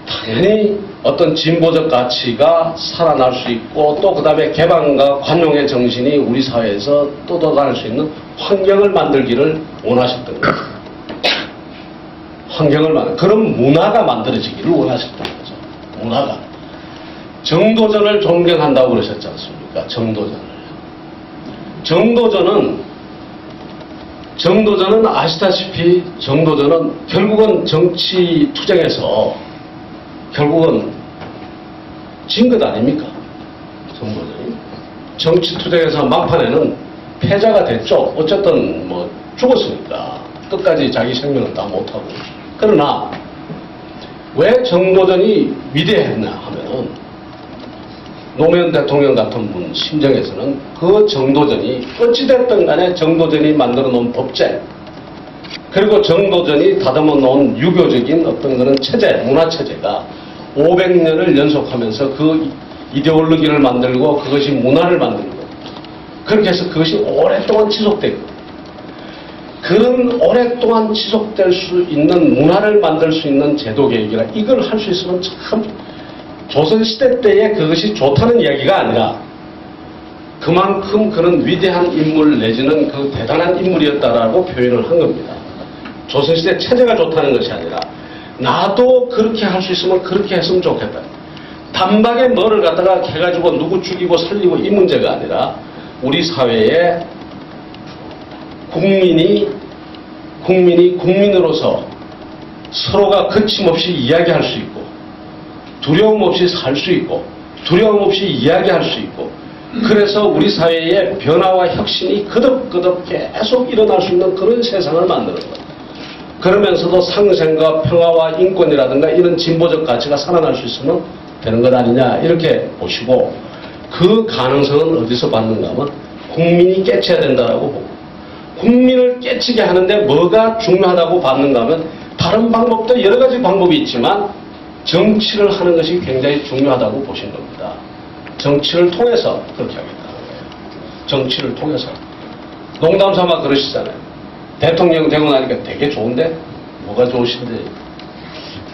당연히 어떤 진보적 가치가 살아날 수 있고 또 그 다음에 개방과 관용의 정신이 우리 사회에서 떠돌아갈 수 있는 환경을 만들기를 원하셨던 거예요. 그런 문화가 만들어지기를 원하셨던 거죠. 문화가. 정도전을 존경한다고 그러셨지 않습니까? 정도전은 아시다시피 정도전은 결국은 정치 투쟁에서 결국은 진 것 아닙니까? 정도전이. 정치 투쟁에서 막판에는 패자가 됐죠. 어쨌든 뭐 죽었으니까. 끝까지 자기 생명을 다 못하고. 그러나 왜 정도전이 위대했나 하면은 노무현 대통령 같은 분 심정에서는 그 정도전이 어찌됐든 간에 정도전이 만들어 놓은 법제 그리고 정도전이 다듬어 놓은 유교적인 어떤 그런 체제, 문화체제가 500년을 연속하면서 그 이데올로기를 만들고 그것이 문화를 만들고 그렇게 해서 그것이 오랫동안 지속되고 그런 오랫동안 지속될 수 있는 문화를 만들 수 있는 제도개혁이라 이걸 할 수 있으면 참 조선시대 때에 그것이 좋다는 이야기가 아니라 그만큼 그런 위대한 인물 내지는 그 대단한 인물이었다라고 표현을 한 겁니다. 조선시대 체제가 좋다는 것이 아니라 나도 그렇게 할 수 있으면 그렇게 했으면 좋겠다. 단박에 뭐를 갖다가 해가지고 누구 죽이고 살리고 이 문제가 아니라 우리 사회에 국민이 국민으로서 서로가 거침없이 이야기할 수 있고 두려움 없이 살 수 있고 두려움 없이 이야기할 수 있고 그래서 우리 사회의 변화와 혁신이 거듭거듭 계속 일어날 수 있는 그런 세상을 만드는 것. 그러면서도 상생과 평화와 인권이라든가 이런 진보적 가치가 살아날 수 있으면 되는 것 아니냐 이렇게 보시고 그 가능성은 어디서 받는가 하면 국민이 깨쳐야 된다라고 보고 국민을 깨치게 하는데 뭐가 중요하다고 받는가 하면 다른 방법도 여러 가지 방법이 있지만 정치를 하는 것이 굉장히 중요하다고 보신 겁니다. 정치를 통해서 그렇게 하겠다는 거예요. 정치를 통해서. 농담 삼아 그러시잖아요. 대통령 되고 나니까 되게 좋은데? 뭐가 좋으신데?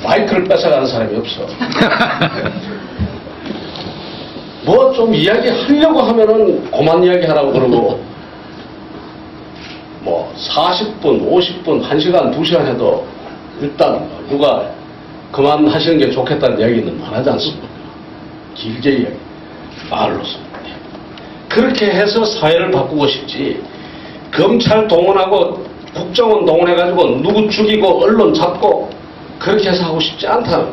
마이크를 뺏어가는 사람이 없어. 뭐 좀 이야기하려고 하면은 그만 이야기하라고 그러고 뭐 40분, 50분, 1시간, 2시간 해도 일단 누가 그만하시는 게 좋겠다는 이야기는 말하지 않습니까? 길게 이야기. 말로서. 그렇게 해서 사회를 바꾸고 싶지 검찰 동원하고 국정원 동원해가지고 누구 죽이고 언론 잡고 그렇게 해서 하고 싶지 않다는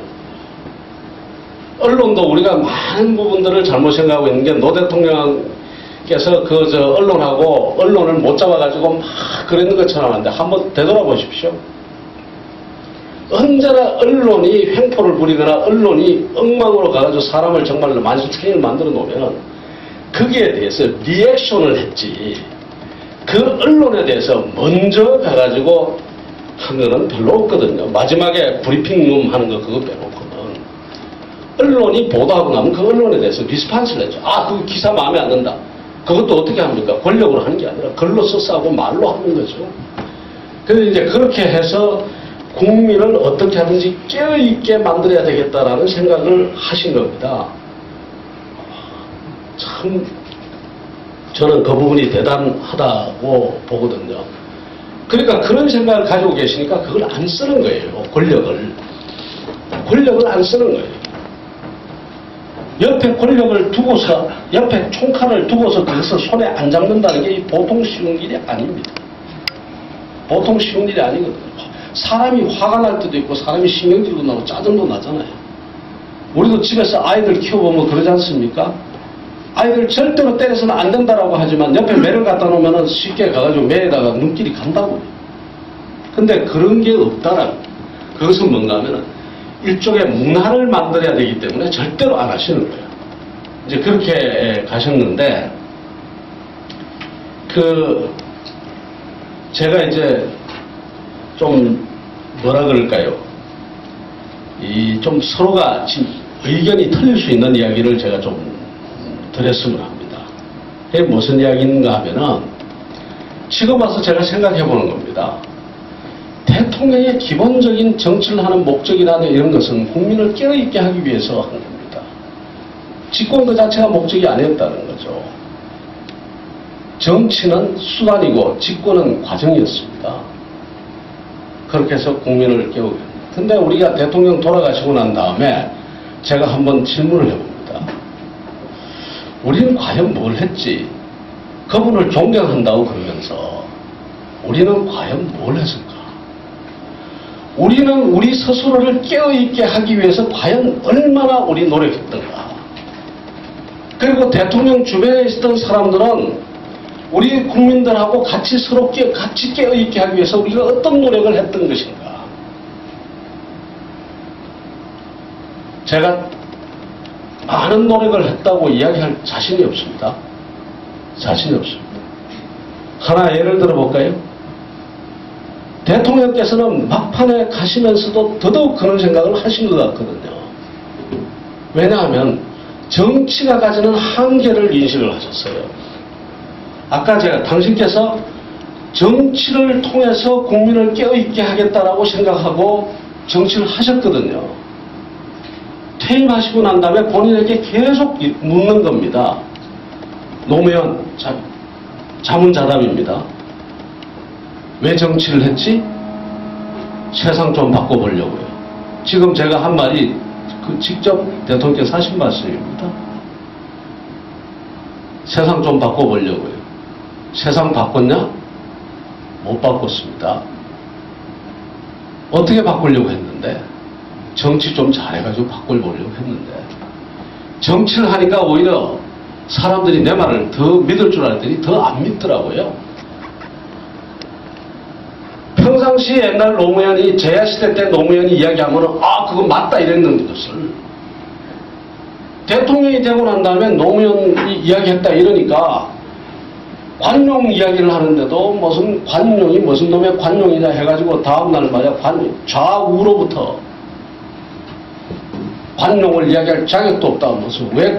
언론도 우리가 많은 부분들을 잘못 생각하고 있는 게 노 대통령께서 언론하고 언론을 못 잡아가지고 막 그러는 것처럼 하는데 한번 되돌아보십시오. 언제나 언론이 횡포를 부리거나 언론이 엉망으로 가가지고 사람을 정말로 만신창이를 만들어 놓으면 거기에 대해서 리액션을 했지 그 언론에 대해서 먼저 가가지고 하면은 별로 없거든요. 마지막에 브리핑룸 하는 거 그거 빼놓고는 언론이 보도하고 나면 그 언론에 대해서 리스판스를 했죠. 아, 그 기사 마음에 안 든다. 그것도 어떻게 합니까? 권력으로 하는 게 아니라 글로 써서 하고 말로 하는 거죠. 그래서 이제 그렇게 해서 국민을 어떻게 하든지 깨어있게 만들어야 되겠다라는 생각을 하신 겁니다. 참 저는 그 부분이 대단하다고 보거든요. 그러니까 그런 생각을 가지고 계시니까 그걸 안 쓰는 거예요. 권력을 안 쓰는 거예요. 옆에 권력을 두고서, 옆에 총칼을 두고서 그것을 손에 안 잡는다는 게 보통 쉬운 일이 아닙니다. 보통 쉬운 일이 아니거든요. 사람이 화가 날 때도 있고 사람이 신경질도 나고 짜증도 나잖아요. 우리도 집에서 아이들 키워보면 그러지 않습니까? 아이들 절대로 때려서는 안 된다라고 하지만 옆에 매를 갖다 놓으면 쉽게 가가지고 매에다가 눈길이 간다고요. 근데 그런 게 없다라고. 그것은 뭔가 하면은 일종의 문화를 만들어야 되기 때문에 절대로 안 하시는 거예요. 이제 그렇게 가셨는데, 제가 이제 좀 뭐라 그럴까요? 좀 서로가 지금 의견이 틀릴 수 있는 이야기를 제가 좀 드렸으면 합니다. 그게 무슨 이야기인가 하면은 지금 와서 제가 생각해 보는 겁니다. 대통령의 기본적인 정치를 하는 목적이라는 이런 것은 국민을 깨어있게 하기 위해서 한 겁니다. 집권 그 자체가 목적이 아니었다는 거죠. 정치는 수단이고 집권은 과정이었습니다. 그렇게 해서 국민을 깨우게 합니다. 근데 우리가 대통령 돌아가시고 난 다음에 제가 한번 질문을 해봅니다. 우리는 과연 뭘 했지? 그분을 존경한다고 그러면서 우리는 과연 뭘 했을까? 우리는 우리 스스로를 깨어있게 하기 위해서 과연 얼마나 우리 노력했던가? 그리고 대통령 주변에 있었던 사람들은 우리 국민들하고 같이 서로 같이 깨어있게 하기 위해서 우리가 어떤 노력을 했던 것인가? 제가 많은 노력을 했다고 이야기할 자신이 없습니다. 자신이 없습니다. 하나 예를 들어볼까요? 대통령께서는 막판에 가시면서도 더더욱 그런 생각을 하신 것 같거든요. 왜냐하면 정치가 가지는 한계를 인식을 하셨어요. 아까 당신께서 정치를 통해서 국민을 깨어있게 하겠다라고 생각하고 정치를 하셨거든요. 퇴임하시고 난 다음에 본인에게 계속 묻는 겁니다. 노무현 자문자답입니다. 왜 정치를 했지? 세상 좀 바꿔보려고요. 지금 제가 한 말이 직접 대통령께서 하신 말씀입니다. 세상 좀 바꿔보려고요. 세상 바꿨냐? 못 바꿨습니다. 어떻게 바꾸려고 했는데? 정치 좀 잘해가지고 바꿔보려고 했는데 정치를 하니까 오히려 사람들이 내 말을 더 믿을 줄 알았더니 더 안 믿더라고요. 평상시에 옛날 노무현이 제야시대 때 노무현이 이야기하면 그거 맞다 이랬는데 것을 대통령이 되고 난 다음에 노무현이 이야기했다 이러니까 관용 이야기를 하는데도 무슨 관용이 무슨 놈의 관용이냐 해가지고 다음날 말이야 좌우로부터 관용을 이야기할 자격도 없다.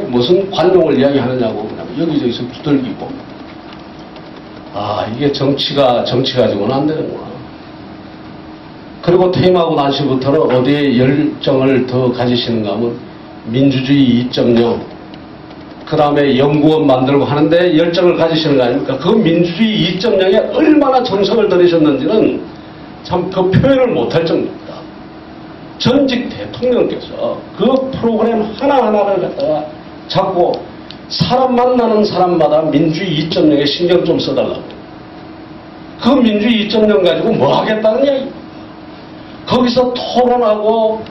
무슨 관용을 이야기하느냐고 그냥 여기저기서 두들기고. 이게 정치가 가지고는 안 되는구나. 그리고 퇴임하고 나시부터는 어디에 열정을 더 가지시는가 하면 민주주의 2.0, 그 다음에 연구원 만들고 하는데 열정을 가지시는 거 아닙니까? 그 민주주의 2.0에 얼마나 정성을 들이셨는지는 참 그 표현을 못할 정도입니다. 전직 대통령께서 그 프로그램 하나하나를 갖다가 자꾸 사람 만나는 사람마다 민주주의 2.0에 신경 좀 써달라고. 그 민주주의 2.0 가지고 뭐 하겠다는 이야기입니다. 거기서 토론하고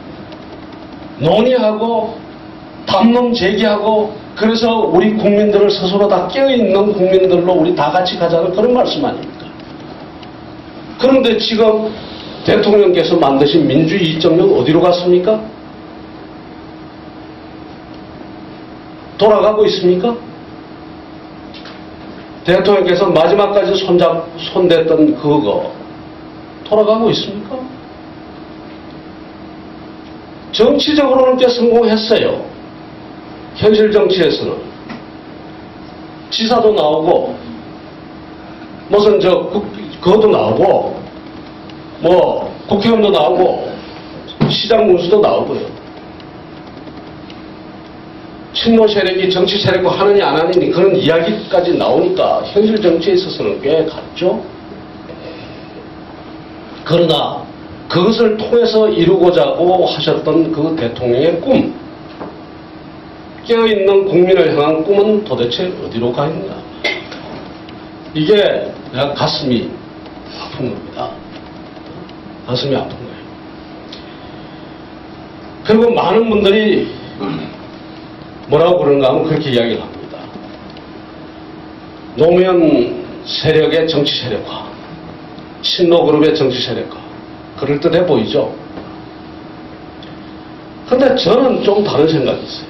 논의하고 담론 제기하고 그래서 우리 국민들을 스스로 다 깨어있는 국민들로 우리 다 같이 가자는 그런 말씀 아닙니까? 그런데 지금 대통령께서 만드신 민주주의 2.0 어디로 갔습니까? 돌아가고 있습니까? 대통령께서 마지막까지 손댔던 그거 돌아가고 있습니까? 정치적으로는 꽤 성공했어요. 현실 정치에서는 지사도 나오고 무슨 그것도 나오고 국회의원도 나오고 시장 군수도 나오고요. 친노 세력이 정치 세력과 하느냐 안 하느냐 그런 이야기까지 나오니까 현실 정치에 있어서는 꽤 같죠. 그러나 그것을 통해서 이루고자고 하셨던 그 대통령의 꿈, 깨어있는 국민을 향한 꿈은 도대체 어디로 가 있는가? 이게 내가 가슴이 아픈 겁니다. 가슴이 아픈 거예요. 그리고 많은 분들이 뭐라고 그러는가 하면 그렇게 이야기를 합니다. 노무현 세력의 정치 세력화, 친노 그룹의 정치 세력화, 그럴듯해 보이죠? 근데 저는 좀 다른 생각이 있어요.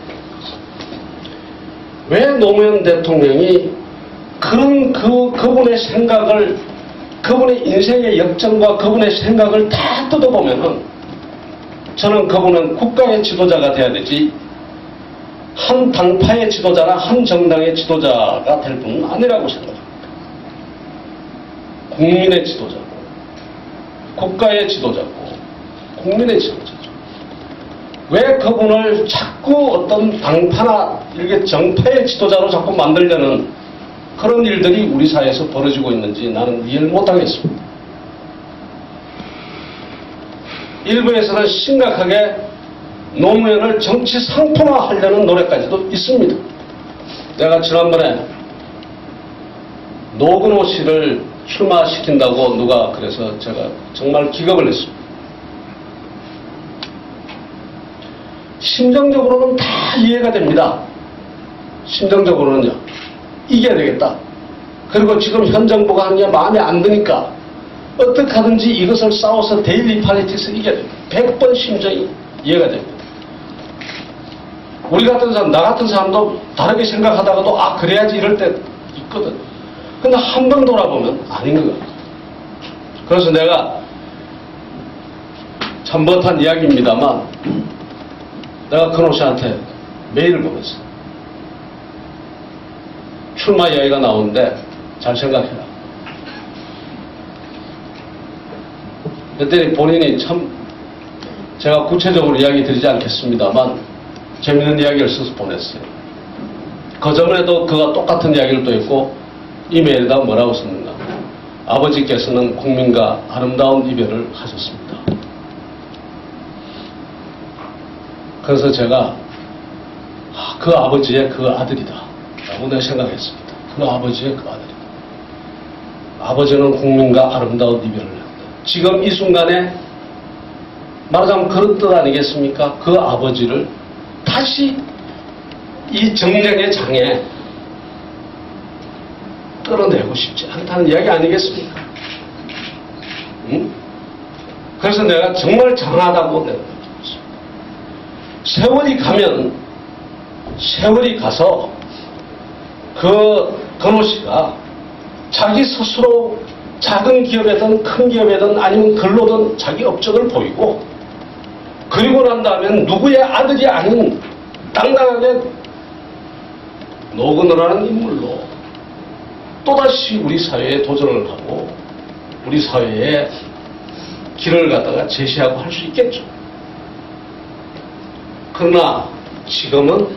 왜 노무현 대통령이 그런 그분의 생각을, 그분의 인생의 역정과 그분의 생각을 다 뜯어보면은 저는 그분은 국가의 지도자가 돼야 되지 한 당파의 지도자나 한 정당의 지도자가 될 분은 아니라고 생각합니다. 국민의 지도자고, 국가의 지도자고, 국민의 지도자죠. 왜 그분을 자꾸 어떤 당파나 이렇게 정파의 지도자로 자꾸 만들려는 그런 일들이 우리 사회에서 벌어지고 있는지 나는 이해를 못하겠습니다. 일부에서는 심각하게 노무현을 정치 상품화하려는 노력까지도 있습니다. 내가 지난번에 노근호 씨를 출마시킨다고 누가 그래서 제가 정말 기겁을 했습니다. 심정적으로는 다 이해가 됩니다. 심정적으로는요. 이겨야 되겠다. 그리고 지금 현 정부가 하는 게 마음에 안 드니까 어떻게 하든지 이것을 싸워서 데일리 팔리틱스 이겨야 됩니다. 100번 심정이 이해가 됩니다. 우리 같은 사람, 나 같은 사람도 다르게 생각하다가도 아 그래야지 이럴 때 있거든. 근데 한 번 돌아보면 아닌 것 같아요. 그래서 내가 참 못한 이야기입니다만 내가 근호 씨한테 메일을 보냈어. 출마 이야기가 나오는데 잘 생각해라. 그랬더니 본인이 참 제가 구체적으로 이야기 드리지 않겠습니다만 재밌는 이야기를 써서 보냈어요. 그 전에도 그가 똑같은 이야기를 또 했고 이메일에다 뭐라고 썼는가. 아버지께서는 국민과 아름다운 이별을 하셨습니다. 그래서 제가 그 아버지의 그 아들이다 라고 내가 생각했습니다. 그 아버지의 그 아들이다. 아버지는 국민과 아름다운 이별을 했다. 지금 이 순간에 말하자면 그런 뜻 아니겠습니까? 그 아버지를 다시 이 정쟁의 장에 끌어내고 싶지 않다는 이야기 아니겠습니까? 응? 그래서 내가 정말 장하다고 내가 느꼈습니다. 세월이 가면 세월이 가서 그 근호 씨가 자기 스스로 작은 기업이든 큰 기업이든 아니면 근로든 자기 업적을 보이고 그리고 난 다음엔 누구의 아들이 아닌 당당하게 노근호라는 인물로 또다시 우리 사회에 도전을 하고 우리 사회에 길을 갖다가 제시하고 할 수 있겠죠. 그러나 지금은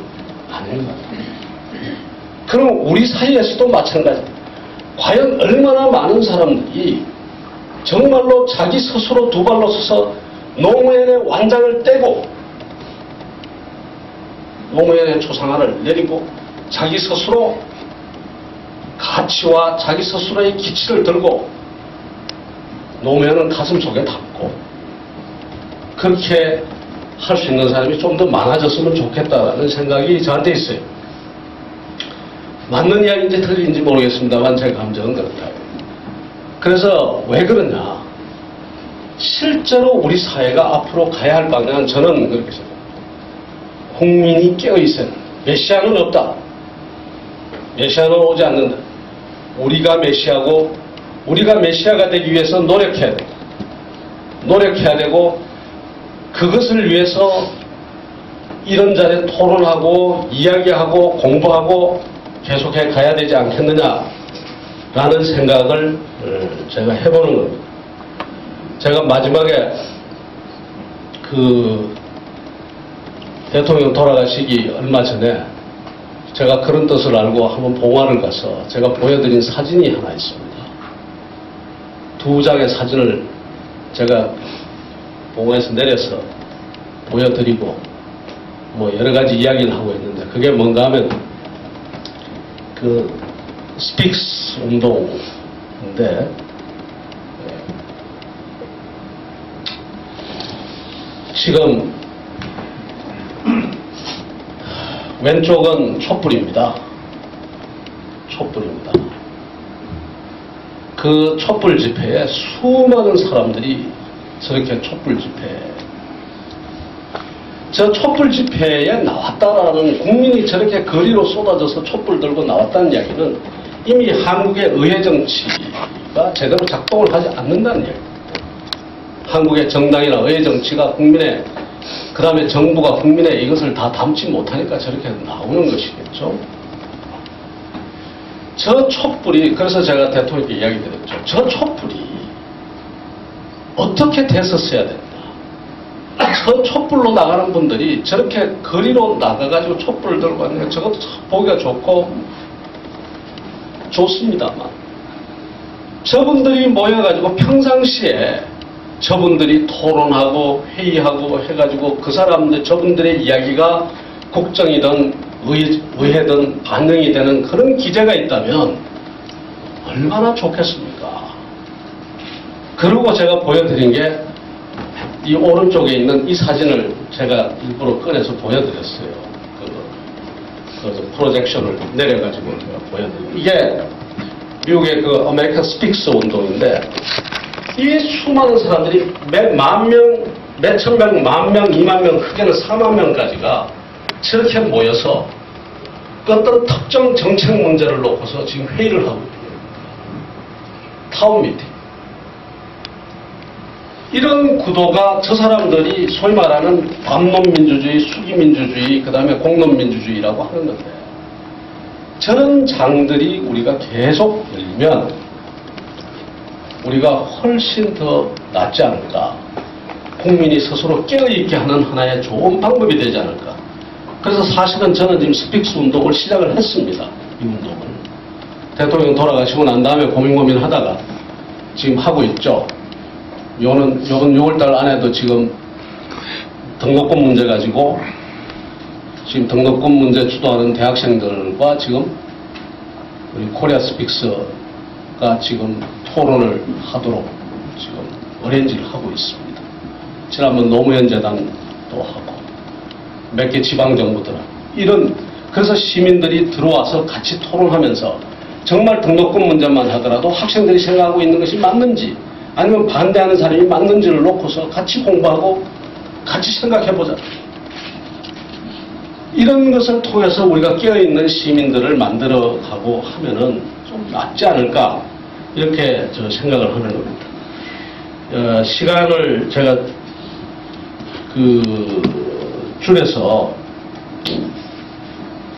아닌 것 같아요. 그럼 우리 사이에서도 마찬가지입니다. 과연 얼마나 많은 사람들이 정말로 자기 스스로 두 발로 서서 노무현의 완장을 떼고 노무현의 초상화를 내리고 자기 스스로 가치와 자기 스스로의 기치를 들고 노무현은 가슴속에 담고 그렇게 할 수 있는 사람이 좀 더 많아졌으면 좋겠다는 생각이 저한테 있어요. 맞는 이야기인지 틀린지 모르겠습니다만 제 감정은 그렇다. 그래서 왜 그러냐. 실제로 우리 사회가 앞으로 가야 할 방향은 저는 그렇게 생각합니다. 국민이 깨어있어야 한다. 메시아는 없다. 메시아는 오지 않는다. 우리가 메시아고 우리가 메시아가 되기 위해서 노력해야 되고 노력해야 되고 그것을 위해서 이런 자리에 토론하고 이야기하고 공부하고 계속해 가야 되지 않겠느냐라는 생각을 제가 해보는 겁니다. 제가 마지막에 그 대통령 돌아가시기 얼마 전에 제가 그런 뜻을 알고 한번 봉화를 가서 제가 보여드린 사진이 하나 있습니다. 2장의 사진을 제가 봉화에서 내려서 보여드리고 뭐 여러 가지 이야기를 하고 있는데 그게 뭔가 하면 그 스픽스 운동인데 지금 왼쪽은 촛불입니다. 촛불입니다. 그 촛불 집회에 수많은 사람들이 저렇게 촛불 집회에 저 촛불 집회에 나왔다라는 국민이 저렇게 거리로 쏟아져서 촛불 들고 나왔다는 이야기는 이미 한국의 의회 정치가 제대로 작동을 하지 않는다는 이야기입니다. 한국의 정당이나 의회 정치가 국민의 그 다음에 정부가 국민의 이것을 다 담지 못하니까 저렇게 나오는 것이겠죠. 저 촛불이 그래서 제가 대통령께 이야기 드렸죠. 저 촛불이 어떻게 됐었어야 된다. 저 촛불로 나가는 분들이 저렇게 거리로 나가가지고 촛불을 들고 왔는데 저것도 보기가 좋고 좋습니다만 저분들이 모여가지고 평상시에 저분들이 토론하고 회의하고 해가지고 그 사람들 저분들의 이야기가 국정이든 의회든 반영이 되는 그런 기제가 있다면 얼마나 좋겠습니까? 그리고 제가 보여드린 게 이 오른쪽에 있는 이 사진을 제가 일부러 꺼내서 보여드렸어요. 그 프로젝션을 내려가지고 제가 보여드린 이게 미국의 그 아메리칸 스픽스 운동인데 이 수많은 사람들이 몇 천명, 10,000명, 20,000명, 크게는 40,000명까지가 저렇게 모여서 어떤 특정 정책 문제를 놓고서 지금 회의를 하고 있습니다. 타운 미팅. 이런 구도가 저 사람들이 소위 말하는 반론민주주의, 수기민주주의, 그 다음에 공론민주주의라고 하는 건데 저런 장들이 우리가 계속 열면 우리가 훨씬 더 낫지 않을까. 국민이 스스로 깨어있게 하는 하나의 좋은 방법이 되지 않을까. 그래서 사실은 저는 지금 스픽스 운동을 시작을 했습니다. 이 운동을. 대통령 돌아가시고 난 다음에 고민하다가 지금 하고 있죠. 요번 6월달 안에도 지금 등록금 문제 가지고 지금 등록금 문제 주도하는 대학생들과 지금 우리 코리아 스픽스가 지금 토론을 하도록 지금 어레인지를 하고 있습니다. 지난번 노무현재단도 하고 몇 개 지방정부들 그래서 시민들이 들어와서 같이 토론하면서 정말 등록금 문제만 하더라도 학생들이 생각하고 있는 것이 맞는지 아니면 반대하는 사람이 맞는지를 놓고서 같이 공부하고 같이 생각해보자. 이런 것을 통해서 우리가 깨어있는 시민들을 만들어가고 하면은 좀 낫지 않을까 이렇게 저 생각을 하는 겁니다. 시간을 제가 줄여서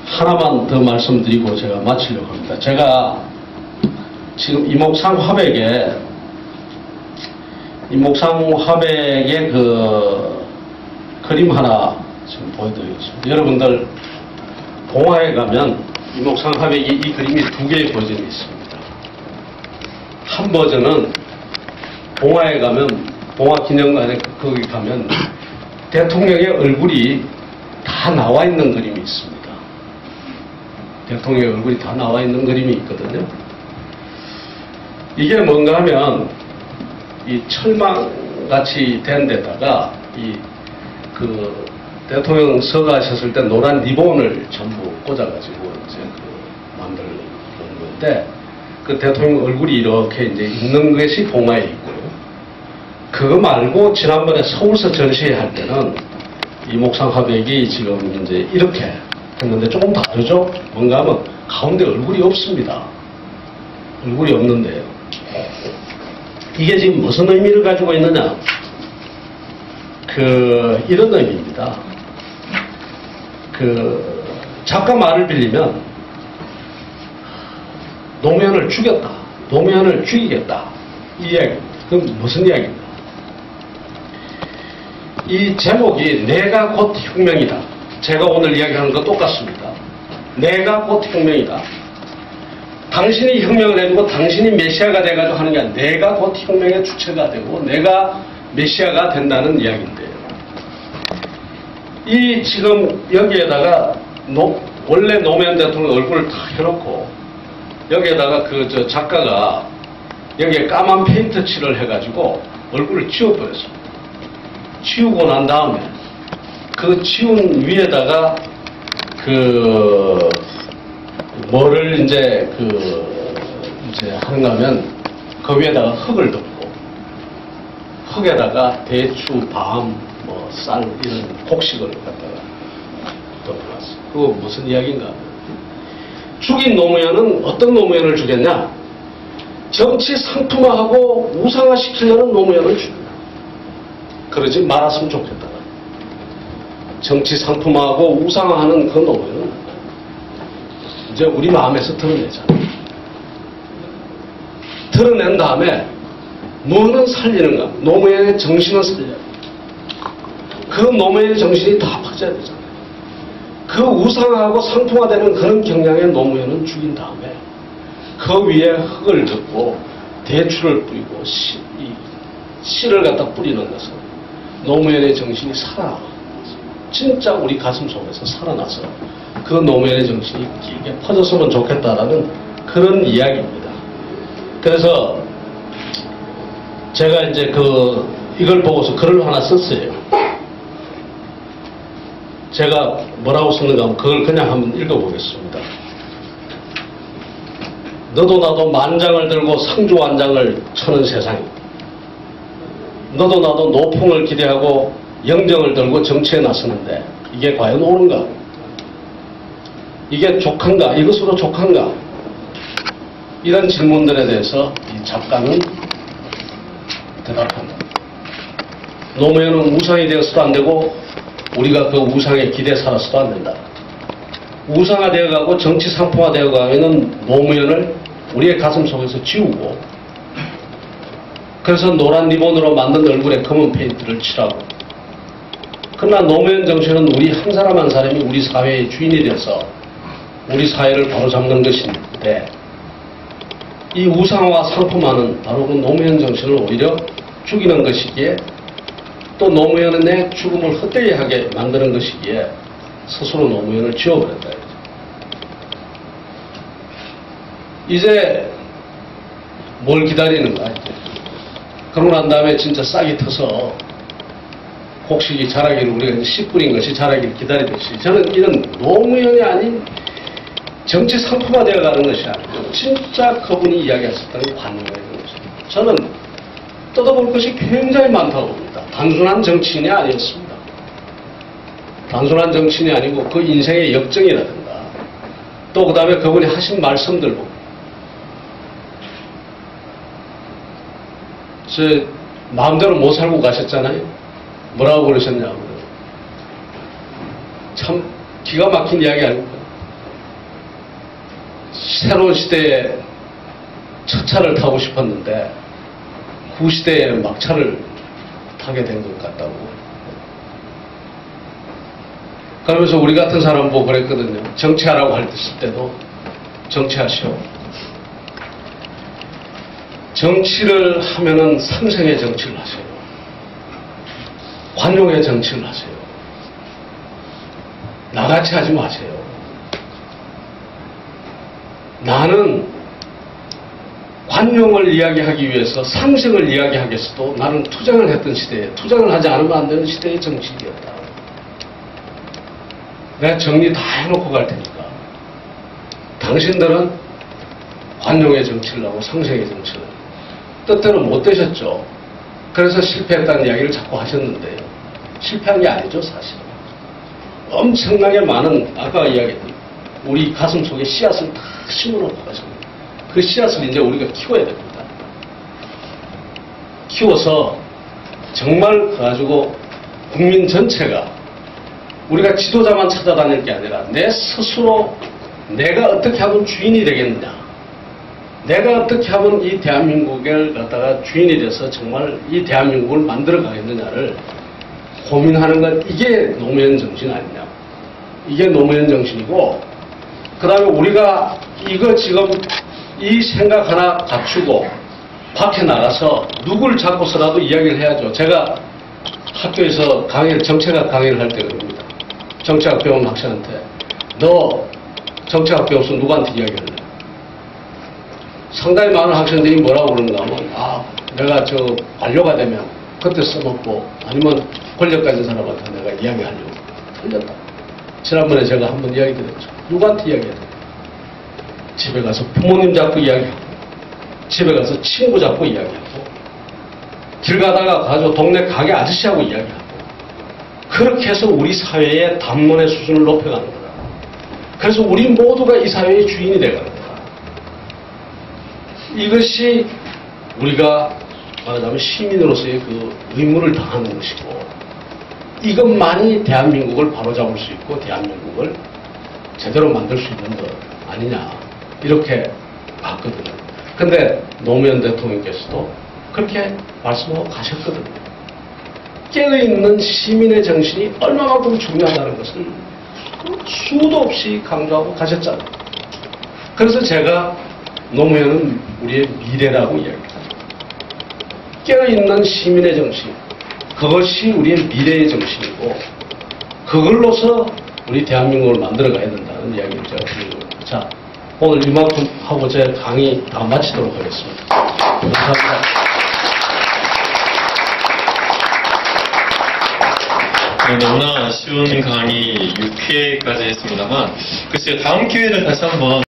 하나만 더 말씀드리고 제가 마치려고 합니다. 제가 지금 이목상 화백의 그 그림 하나 지금 보여드리겠습니다. 여러분들 봉화에 가면 이목상 화백이 이 그림이 2개의 버전이 있습니다. 한 버전은 봉화에 가면 봉화 기념관에 거기 가면 대통령의 얼굴이 다 나와 있는 그림이 있습니다. 대통령의 얼굴이 다 나와 있는 그림이 있거든요. 이게 뭔가 하면 이 철망같이 된 데다가 그 대통령 서가하셨을 때 노란 리본을 전부 꽂아가지고 이제 만든 건데 그 대통령 얼굴이 이렇게 이제 있는 것이 봉화에 있고요. 그거 말고 지난번에 서울서 전시회할 때는 이목상 화백이 지금 이제 이렇게 했는데 조금 다르죠? 뭔가 하면 가운데 얼굴이 없습니다. 얼굴이 없는데요. 이게 지금 무슨 의미를 가지고 있느냐? 이런 의미입니다. 작가 말을 빌리면 노무현을 죽였다. 노무현을 죽이겠다. 이 이야기입니다. 그럼 무슨 이야기입니까? 이 제목이 내가 곧 혁명이다. 제가 오늘 이야기하는 거 똑같습니다. 내가 곧 혁명이다. 당신이 혁명을 해주고 당신이 메시아가 돼가지고 하는 게 아니라 내가 곧 혁명의 주체가 되고 내가 메시아가 된다는 이야기인데요. 이 지금 여기에다가 원래 노무현 대통령 얼굴을 다 해놓고 여기에다가 그 작가가 여기에 까만 페인트 칠을 해가지고 얼굴을 지워버렸습니다. 지우고 난 다음에 그 지운 위에다가 뭐를 이제 하는가 하면 그 위에다가 흙을 덮고 흙에다가 대추, 밤, 쌀 이런 곡식을 갖다가 덮어놨어요. 그거 무슨 이야기인가 하면 죽인 노무현은 어떤 노무현을 죽였냐? 정치 상품화하고 우상화시키려는 노무현을 죽인다. 그러지 말았으면 좋겠다. 정치 상품화하고 우상화하는 그 노무현은 이제 우리 마음에서 드러내잖아요. 드러낸 다음에 뭐는 살리는가? 노무현의 정신을 살려야 돼. 그 노무현의 정신이 다 퍼져야 되잖아요. 그 우상화하고 상품화되는 그런 경향의 노무현은 죽인 다음에 그 위에 흙을 덮고 대추를 뿌리고 씨를 갖다 뿌리는 것은 노무현의 정신이 살아나고 진짜 우리 가슴 속에서 살아나서 그 노무현의 정신이 길게 퍼졌으면 좋겠다라는 그런 이야기입니다. 그래서 제가 이제 이걸 보고서 글을 하나 썼어요. 제가 뭐라고 썼는가 하면 그걸 그냥 한번 읽어보겠습니다. 너도 나도 만장을 들고 상주환장을 쳐는 세상이, 너도 나도 노풍을 기대하고 영정을 들고 정치에 나서는데 이게 과연 옳은가? 이게 족한가? 이것으로 족한가? 이런 질문들에 대해서 이 작가는 대답한다. 노무현은 우상이 되어서도 안 되고 우리가 그 우상에 기대 살아서도 안 된다. 우상화 되어가고 정치 상품화 되어가면 노무현을 우리의 가슴 속에서 지우고 그래서 노란 리본으로 만든 얼굴에 검은 페인트를 칠하고 그러나 노무현 정신은 우리 한 사람 한 사람이 우리 사회의 주인이 돼서 우리 사회를 바로잡는 것인데 이 우상화 상품화는 바로 그 노무현 정신을 오히려 죽이는 것이기에 또 노무현의 죽음을 헛되이 하게 만드는 것이기에 스스로 노무현을 지워버렸다. 이제 뭘 기다리는가 이제. 그러고 난 다음에 진짜 싹이 터서 곡식이 자라기를 우리가 씨 뿌린 것이 자라기를 기다리듯이 저는 이런 노무현이 아닌 정치 상품화 되어가는 것이 아니고 진짜 그분이 이야기했었던 관용에 대한 것입니다. 저는 뜯어볼 것이 굉장히 많다고 봅니다. 단순한 정치인이 아니었습니다. 단순한 정치인이 아니고 그 인생의 역정이라든가 또 그 다음에 그분이 하신 말씀들 보고 마음대로 못 살고 가셨잖아요. 뭐라고 그러셨냐고. 참 기가 막힌 이야기 아닙니까? 새로운 시대에 첫 차를 타고 싶었는데 구시대에 막차를 타게 된 것 같다고. 그러면서 우리 같은 사람 보고 그랬거든요. 정치하라고 할 때도 정치하시오. 정치를 하면은 상생의 정치를 하세요. 관용의 정치를 하세요. 나같이 하지 마세요. 나는 관용을 이야기하기 위해서 상생을 이야기하겠어도 나는 투쟁을 했던 시대에 투쟁을 하지 않으면 안 되는 시대의 정치인이었다. 내가 정리 다 해놓고 갈 테니까 당신들은 관용의 정치를 하고 상생의 정치를 하고 뜻대로 못 되셨죠. 그래서 실패했다는 이야기를 자꾸 하셨는데요. 실패한 게 아니죠, 사실. 엄청나게 많은, 아까 이야기했던 우리 가슴 속에 씨앗을 다 심어놓고 가십니다. 그 씨앗을 이제 우리가 키워야 됩니다. 키워서 정말 가지고 국민 전체가 우리가 지도자만 찾아다닐 게 아니라 내 스스로 내가 어떻게 하면 주인이 되겠느냐. 내가 어떻게 하면 이 대한민국을 갖다가 주인이 돼서 정말 이 대한민국을 만들어 가겠느냐를 고민하는 건 이게 노무현 정신 아니냐. 이게 노무현 정신이고, 그 다음에 우리가 이거 지금 이 생각 하나 갖추고 밖에 나가서 누굴 잡고서라도 이야기를 해야죠. 제가 학교에서 정책학 강의를 할 때 그럽니다. 정책학 배운 학생한테 너 정책학 배워서 누구한테 이야기할래? 상당히 많은 학생들이 뭐라고 그러는가 하면 내가 관료가 되면 그때 써먹고 아니면 권력 가진 사람한테 내가 이야기하려고. 틀렸다. 지난번에 제가 한번 이야기 드렸죠. 누구한테 이야기해야 돼? 집에 가서 부모님 잡고 이야기하고, 집에 가서 친구 잡고 이야기하고, 길 가다가 가서 동네 가게 아저씨하고 이야기하고, 그렇게 해서 우리 사회의 담론의 수준을 높여가는 거다. 그래서 우리 모두가 이 사회의 주인이 되어가는 거다. 이것이 우리가 말하자면 시민으로서의 그 의무를 다하는 것이고, 이것만이 대한민국을 바로잡을 수 있고 대한민국을 제대로 만들 수 있는 것 아니냐, 이렇게 봤거든요. 근데 노무현 대통령께서도 그렇게 말씀하고 가셨거든요. 깨어있는 시민의 정신이 얼마만큼 중요하다는 것을 수도 없이 강조하고 가셨잖아요. 그래서 제가 노무현은 우리의 미래라고 이야기합니다. 깨어있는 시민의 정신, 그것이 우리의 미래의 정신이고, 그걸로서 우리 대한민국을 만들어가야 된다는 이야기를 제가 드리는 겁니다. 자, 오늘 이만큼 하고 제 강의 다 마치도록 하겠습니다. 감사합니다. 너무나 아쉬운 강의 6회까지 했습니다만, 글쎄요, 다음 기회를 다시 한번